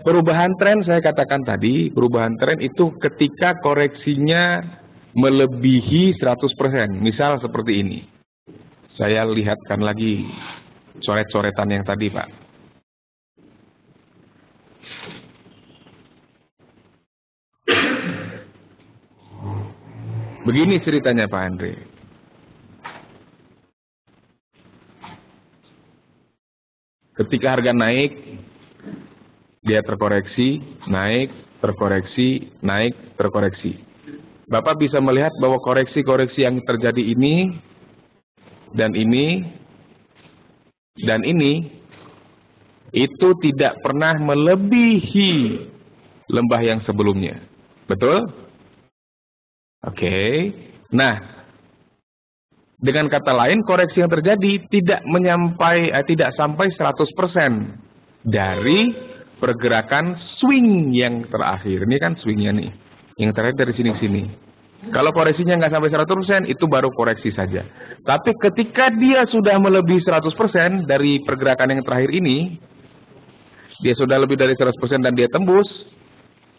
Perubahan tren saya katakan tadi, perubahan tren itu ketika koreksinya melebihi 100%. Misal seperti ini. Saya lihatkan lagi coret-coretan yang tadi, Pak. Begini ceritanya Pak Andre. Ketika harga naik, dia terkoreksi, naik, terkoreksi, naik, terkoreksi. Bapak bisa melihat bahwa koreksi-koreksi yang terjadi ini, dan ini, dan ini, itu tidak pernah melebihi lembah yang sebelumnya. Betul? Oke. Nah, dengan kata lain, koreksi yang terjadi tidak sampai 100% dari pergerakan swing yang terakhir. Ini kan swingnya nih. Yang terakhir dari sini ke sini. Kalau koreksinya nggak sampai 100%, itu baru koreksi saja. Tapi ketika dia sudah melebihi 100% dari pergerakan yang terakhir ini, dia sudah lebih dari 100% dan dia tembus,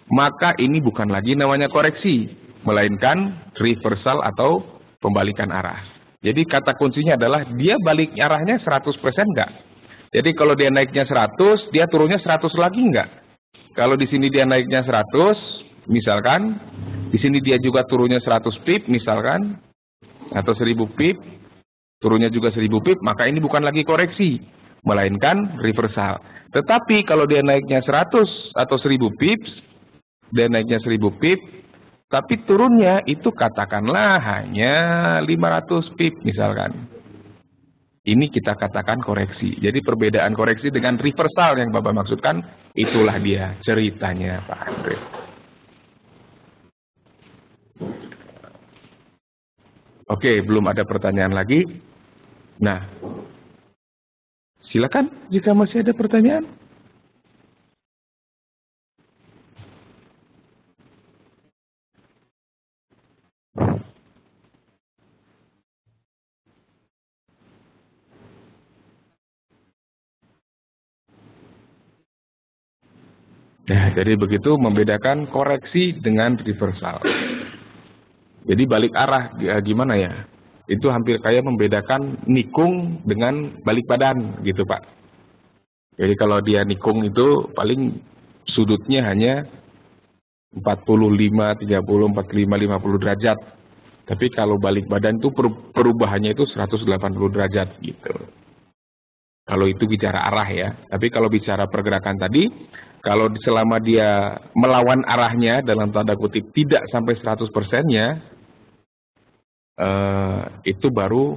maka ini bukan lagi namanya koreksi, melainkan reversal atau pembalikan arah. Jadi kata kuncinya adalah dia balik arahnya 100% enggak. Jadi kalau dia naiknya 100, dia turunnya 100 lagi enggak. Kalau di sini dia naiknya 100, misalkan, di sini dia juga turunnya 100 pip, misalkan, atau 1000 pip, turunnya juga 1000 pip, maka ini bukan lagi koreksi, melainkan reversal. Tetapi kalau dia naiknya 100 atau 1000 pips, dia naiknya 1000 pip, tapi turunnya itu katakanlah hanya 500 pip misalkan. Ini kita katakan koreksi. Jadi perbedaan koreksi dengan reversal yang Bapak maksudkan, itulah dia ceritanya Pak Andre. Oke, belum ada pertanyaan lagi. Nah, silakan jika masih ada pertanyaan. Nah, jadi begitu membedakan koreksi dengan reversal. Jadi balik arah gimana ya? Itu hampir kayak membedakan nikung dengan balik badan gitu Pak. Jadi kalau dia nikung itu paling sudutnya hanya 45, 30, 45, 50 derajat. Tapi kalau balik badan itu perubahannya itu 180 derajat gitu. Kalau itu bicara arah ya. Tapi kalau bicara pergerakan tadi, kalau selama dia melawan arahnya dalam tanda kutip tidak sampai 100%-nya, itu baru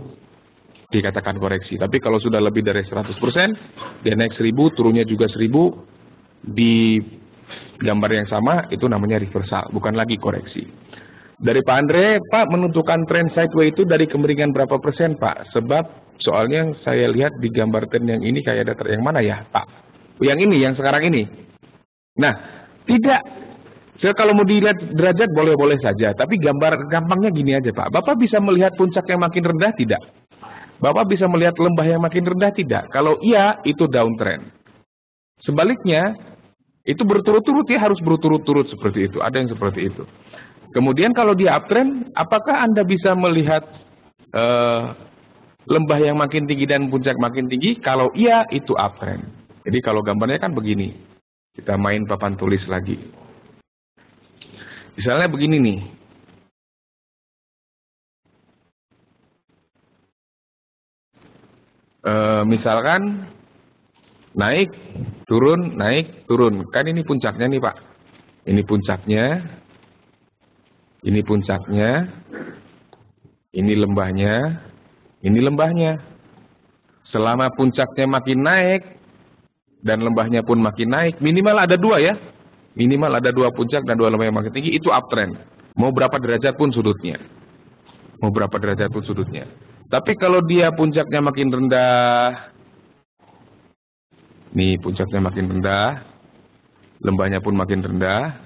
dikatakan koreksi. Tapi kalau sudah lebih dari 100%, dia naik 1000, turunnya juga 1000, di gambar yang sama, itu namanya reversal, bukan lagi koreksi. Dari Pak Andre, Pak menentukan tren sideways itu dari kemiringan berapa persen Pak? Sebab soalnya saya lihat di gambar tren yang ini kayak ada yang mana ya Pak? Yang ini, yang sekarang ini. Nah, tidak. Kalau mau dilihat derajat boleh-boleh saja. Tapi gambar gampangnya gini aja Pak. Bapak bisa melihat puncak yang makin rendah tidak? Bapak bisa melihat lembah yang makin rendah tidak? Kalau iya, itu downtrend. Sebaliknya, itu berturut-turut ya harus berturut-turut seperti itu. Ada yang seperti itu. Kemudian kalau dia uptrend, apakah Anda bisa melihat lembah yang makin tinggi dan puncak makin tinggi? Kalau iya, itu uptrend. Jadi kalau gambarnya kan begini. Kita main papan tulis lagi. Misalnya begini nih. Misalkan naik, turun, naik, turun. Kan ini puncaknya nih Pak. Ini puncaknya. Ini puncaknya. Ini lembahnya. Ini lembahnya. Selama puncaknya makin naik dan lembahnya pun makin naik, minimal ada dua ya. Minimal ada dua puncak dan dua lembah yang makin tinggi, itu uptrend. Mau berapa derajat pun sudutnya. Mau berapa derajat pun sudutnya. Tapi kalau dia puncaknya makin rendah, nih puncaknya makin rendah, lembahnya pun makin rendah,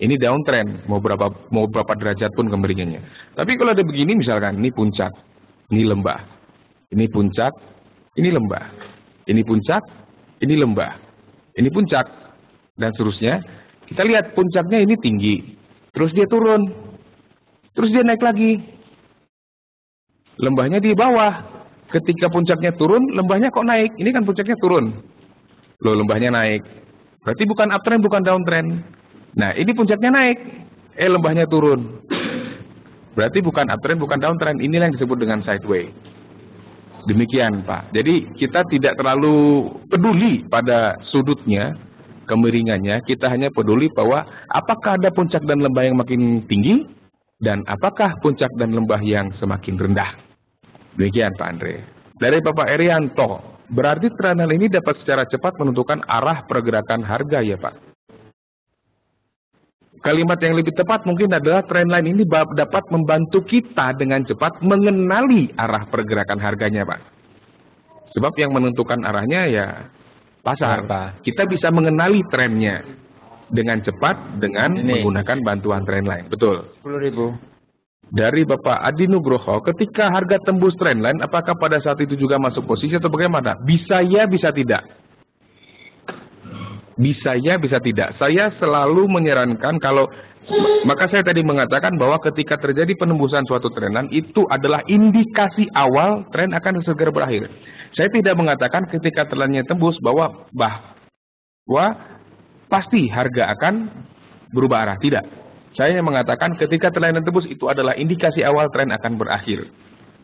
ini downtrend. Mau berapa derajat pun kemiringannya. Tapi kalau ada begini misalkan, ini puncak, ini lembah, ini puncak, ini lembah, ini puncak, ini lembah, ini puncak, dan seterusnya. Kita lihat puncaknya ini tinggi, terus dia turun. Terus dia naik lagi. Lembahnya di bawah. Ketika puncaknya turun, lembahnya kok naik? Ini kan puncaknya turun. Loh, lembahnya naik. Berarti bukan uptrend, bukan downtrend. Nah, ini puncaknya naik. Lembahnya turun. Berarti bukan uptrend, bukan downtrend. Inilah yang disebut dengan sideways. Demikian, Pak. Jadi kita tidak terlalu peduli pada sudutnya, kemiringannya. Kita hanya peduli bahwa apakah ada puncak dan lembah yang makin tinggi, dan apakah puncak dan lembah yang semakin rendah. Demikian Pak Andre. Dari Bapak Erianto, berarti trendline ini dapat secara cepat menentukan arah pergerakan harga ya Pak? Kalimat yang lebih tepat mungkin adalah trendline ini dapat membantu kita dengan cepat mengenali arah pergerakan harganya Pak. Sebab yang menentukan arahnya ya pasar. Kita bisa mengenali trennya dengan cepat dengan menggunakan bantuan trendline. Betul. 10.000. Dari Bapak Adi Nugroho, ketika harga tembus trendline, apakah pada saat itu juga masuk posisi atau bagaimana? Bisa ya, bisa tidak. Bisa ya, bisa tidak. Saya selalu menyarankan maka saya tadi mengatakan bahwa ketika terjadi penembusan suatu trendline, itu adalah indikasi awal tren akan segera berakhir. Saya tidak mengatakan ketika trendline tembus bahwa pasti harga akan berubah arah. Tidak. Saya mengatakan ketika trendline tembus itu adalah indikasi awal tren akan berakhir.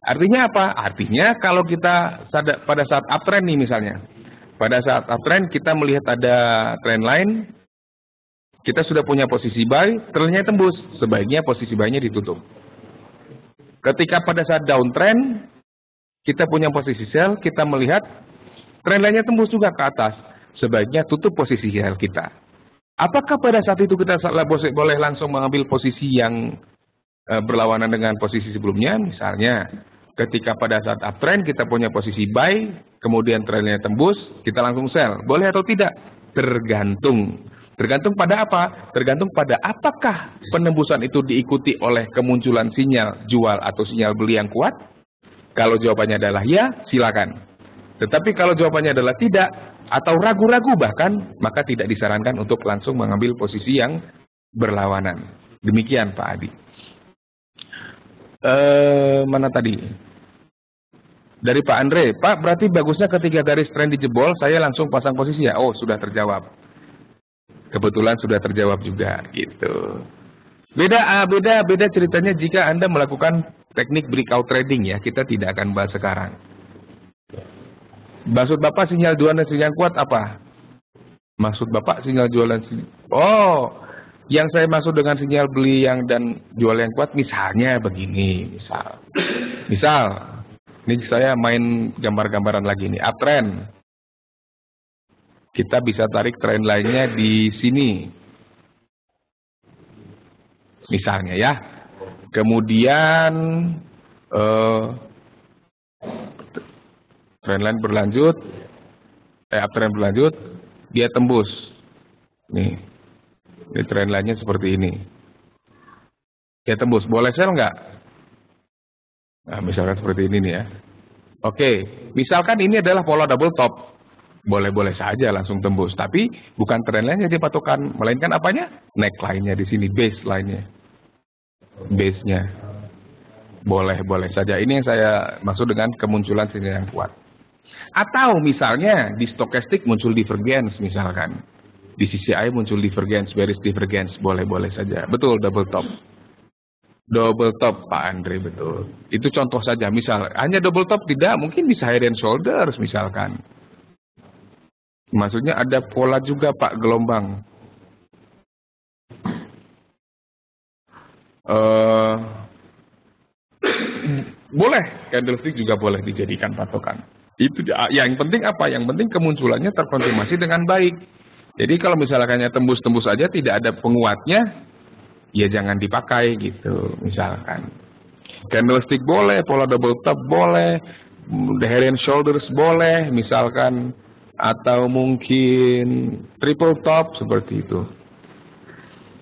Artinya apa? Artinya kalau kita pada saat uptrend nih misalnya. Pada saat uptrend kita melihat ada trendline, kita sudah punya posisi buy, trendnya tembus. Sebaiknya posisi buy-nya ditutup. Ketika pada saat downtrend, kita punya posisi sell, kita melihat trendline-nya tembus juga ke atas. Sebaiknya tutup posisi sell kita. Apakah pada saat itu kita boleh langsung mengambil posisi yang berlawanan dengan posisi sebelumnya? Misalnya, ketika pada saat uptrend kita punya posisi buy, kemudian trendnya tembus, kita langsung sell. Boleh atau tidak? Tergantung. Tergantung pada apa? Tergantung pada apakah penembusan itu diikuti oleh kemunculan sinyal jual atau sinyal beli yang kuat? Kalau jawabannya adalah ya, silakan. Tetapi kalau jawabannya adalah tidak, atau ragu-ragu bahkan, maka tidak disarankan untuk langsung mengambil posisi yang berlawanan. Demikian Pak Adi. Mana tadi? Dari Pak Andre, Pak berarti bagusnya ketika garis tren dijebol, saya langsung pasang posisi ya? Oh, sudah terjawab. Kebetulan sudah terjawab juga, gitu. Beda ceritanya jika Anda melakukan teknik breakout trading ya, kita tidak akan bahas sekarang. Maksud Bapak sinyal jual dan sinyal kuat apa? Maksud Bapak sinyal jual dan sinyal... Oh, yang saya maksud dengan sinyal beli dan jual yang kuat misalnya begini, misal, ini saya main gambar-gambaran lagi nih, uptrend. Kita bisa tarik trend lainnya di sini. Misalnya ya. Kemudian trendline berlanjut, uptrend berlanjut, dia tembus. Nih, ini trendline-nya seperti ini. Dia tembus, boleh sell nggak? Nah, misalkan seperti ini nih ya. Oke, misalkan ini adalah pola double top. Boleh-boleh saja langsung tembus, tapi bukan trendline-nya dia patokan, melainkan apanya? Neckline-nya di sini, baseline-nya. Base-nya. Boleh-boleh saja. Ini yang saya maksud dengan kemunculan sinyal yang kuat. Atau misalnya di stokastik muncul divergence misalkan. Di CCI muncul divergence, bearish divergence, boleh-boleh saja. Betul, double top. Double top Pak Andre, betul. Itu contoh saja, misal hanya double top tidak, mungkin bisa head and shoulders misalkan. Maksudnya ada pola juga Pak, gelombang. Boleh, candlestick juga boleh dijadikan patokan. Itu yang penting apa? Yang penting kemunculannya terkonfirmasi dengan baik. Jadi kalau misalkannya tembus-tembus aja tidak ada penguatnya, ya jangan dipakai gitu misalkan. Candlestick boleh, pola double top boleh, head and shoulders boleh misalkan, atau mungkin triple top seperti itu.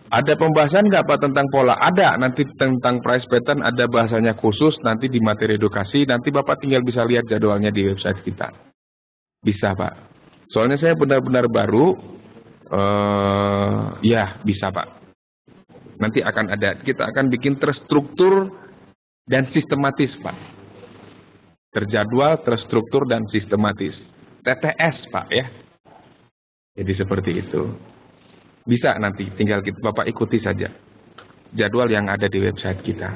Ada pembahasan nggak Pak tentang pola? Ada, nanti tentang price pattern ada bahasanya khusus nanti di materi edukasi, nanti Bapak tinggal bisa lihat jadwalnya di website kita. Bisa Pak. Soalnya saya benar-benar baru, ya bisa Pak. Nanti kita akan bikin terstruktur dan sistematis, Pak. Terjadwal, terstruktur, dan sistematis. TTS, Pak, ya. Jadi seperti itu. Bisa nanti, tinggal Bapak ikuti saja jadwal yang ada di website kita.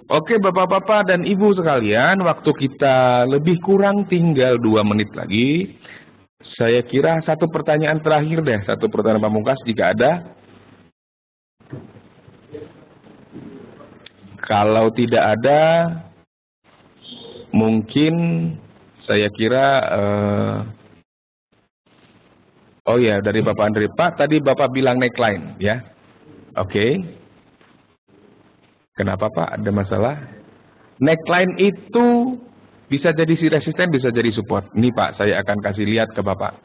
Oke, Bapak-Bapak dan Ibu sekalian, waktu kita lebih kurang tinggal 2 menit lagi. Saya kira satu pertanyaan terakhir deh, satu pertanyaan pamungkas jika ada. Kalau tidak ada, mungkin saya kira, oh ya, dari Bapak Andre, Pak, tadi Bapak bilang neckline, ya. Oke. Kenapa, Pak? Ada masalah? Neckline itu bisa jadi si resisten, bisa jadi support. Ini, Pak, saya akan kasih lihat ke Bapak.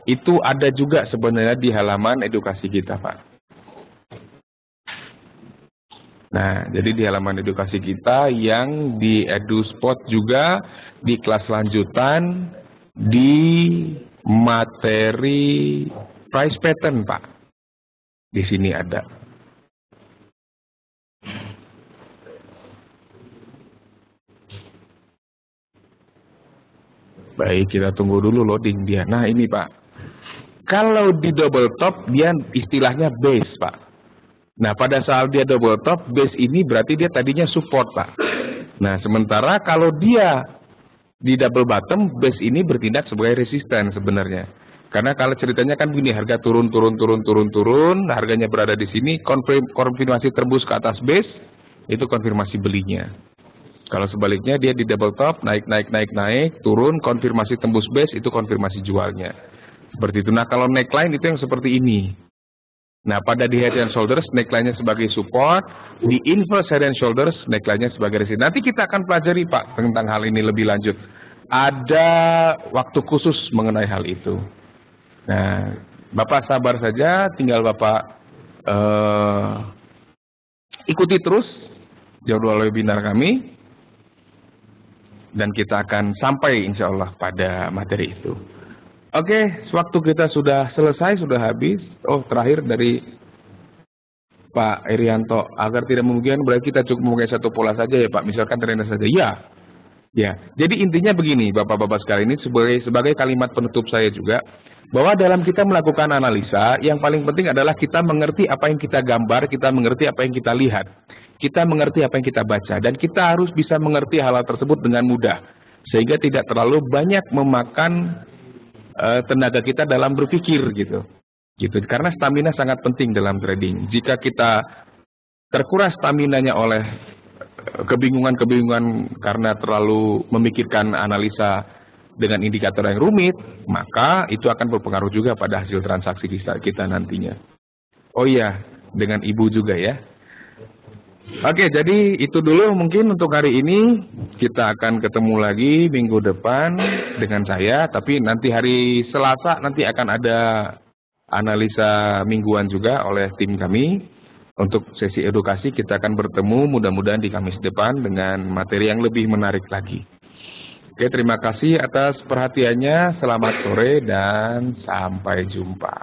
Itu ada juga sebenarnya di halaman edukasi kita, Pak. Nah, jadi di halaman edukasi kita yang di EduSpot juga, di kelas lanjutan, di materi price pattern, Pak. Di sini ada. Baik, kita tunggu dulu loading dia. Nah, ini, Pak. Kalau di double top, dia istilahnya base, Pak. Nah, pada saat dia double top, base ini berarti dia tadinya support, Pak. Nah, sementara kalau dia di double bottom, base ini bertindak sebagai resisten sebenarnya. Karena kalau ceritanya kan begini, harga turun, harganya berada di sini, konfirmasi tembus ke atas base, itu konfirmasi belinya. Kalau sebaliknya dia di double top, naik, turun, konfirmasi tembus base, itu konfirmasi jualnya. Seperti itu. Nah, kalau neckline itu yang seperti ini. Nah, pada di head and shoulders, neckline-nya sebagai support, di inverse head and shoulders, neckline-nya sebagai resistance. Nanti kita akan pelajari, Pak, tentang hal ini lebih lanjut. Ada waktu khusus mengenai hal itu. Nah, Bapak sabar saja, tinggal Bapak ikuti terus jadwal webinar kami, dan kita akan sampai insya Allah pada materi itu. Oke, waktu kita sudah selesai, sudah habis. Oh, terakhir dari Pak Irianto, agar tidak memungkinkan berarti kita cukup memakai satu pola saja ya Pak, misalkan trainer saja. Ya. Jadi intinya begini, Bapak-bapak sekalian, ini sebagai kalimat penutup saya juga, bahwa dalam kita melakukan analisa, yang paling penting adalah kita mengerti apa yang kita gambar, kita mengerti apa yang kita lihat, kita mengerti apa yang kita baca, dan kita harus bisa mengerti hal-hal tersebut dengan mudah, sehingga tidak terlalu banyak memakan tenaga kita dalam berpikir gitu. Karena stamina sangat penting dalam trading. Jika kita terkuras staminanya oleh kebingungan karena terlalu memikirkan analisa dengan indikator yang rumit, maka itu akan berpengaruh juga pada hasil transaksi kita nantinya. Oh iya, dengan Ibu juga ya. Oke, jadi itu dulu mungkin untuk hari ini. Kita akan ketemu lagi minggu depan dengan saya. Tapi nanti hari Selasa nanti akan ada analisa mingguan juga oleh tim kami. Untuk sesi edukasi kita akan bertemu mudah-mudahan di Kamis depan dengan materi yang lebih menarik lagi. Oke, terima kasih atas perhatiannya. Selamat sore dan sampai jumpa.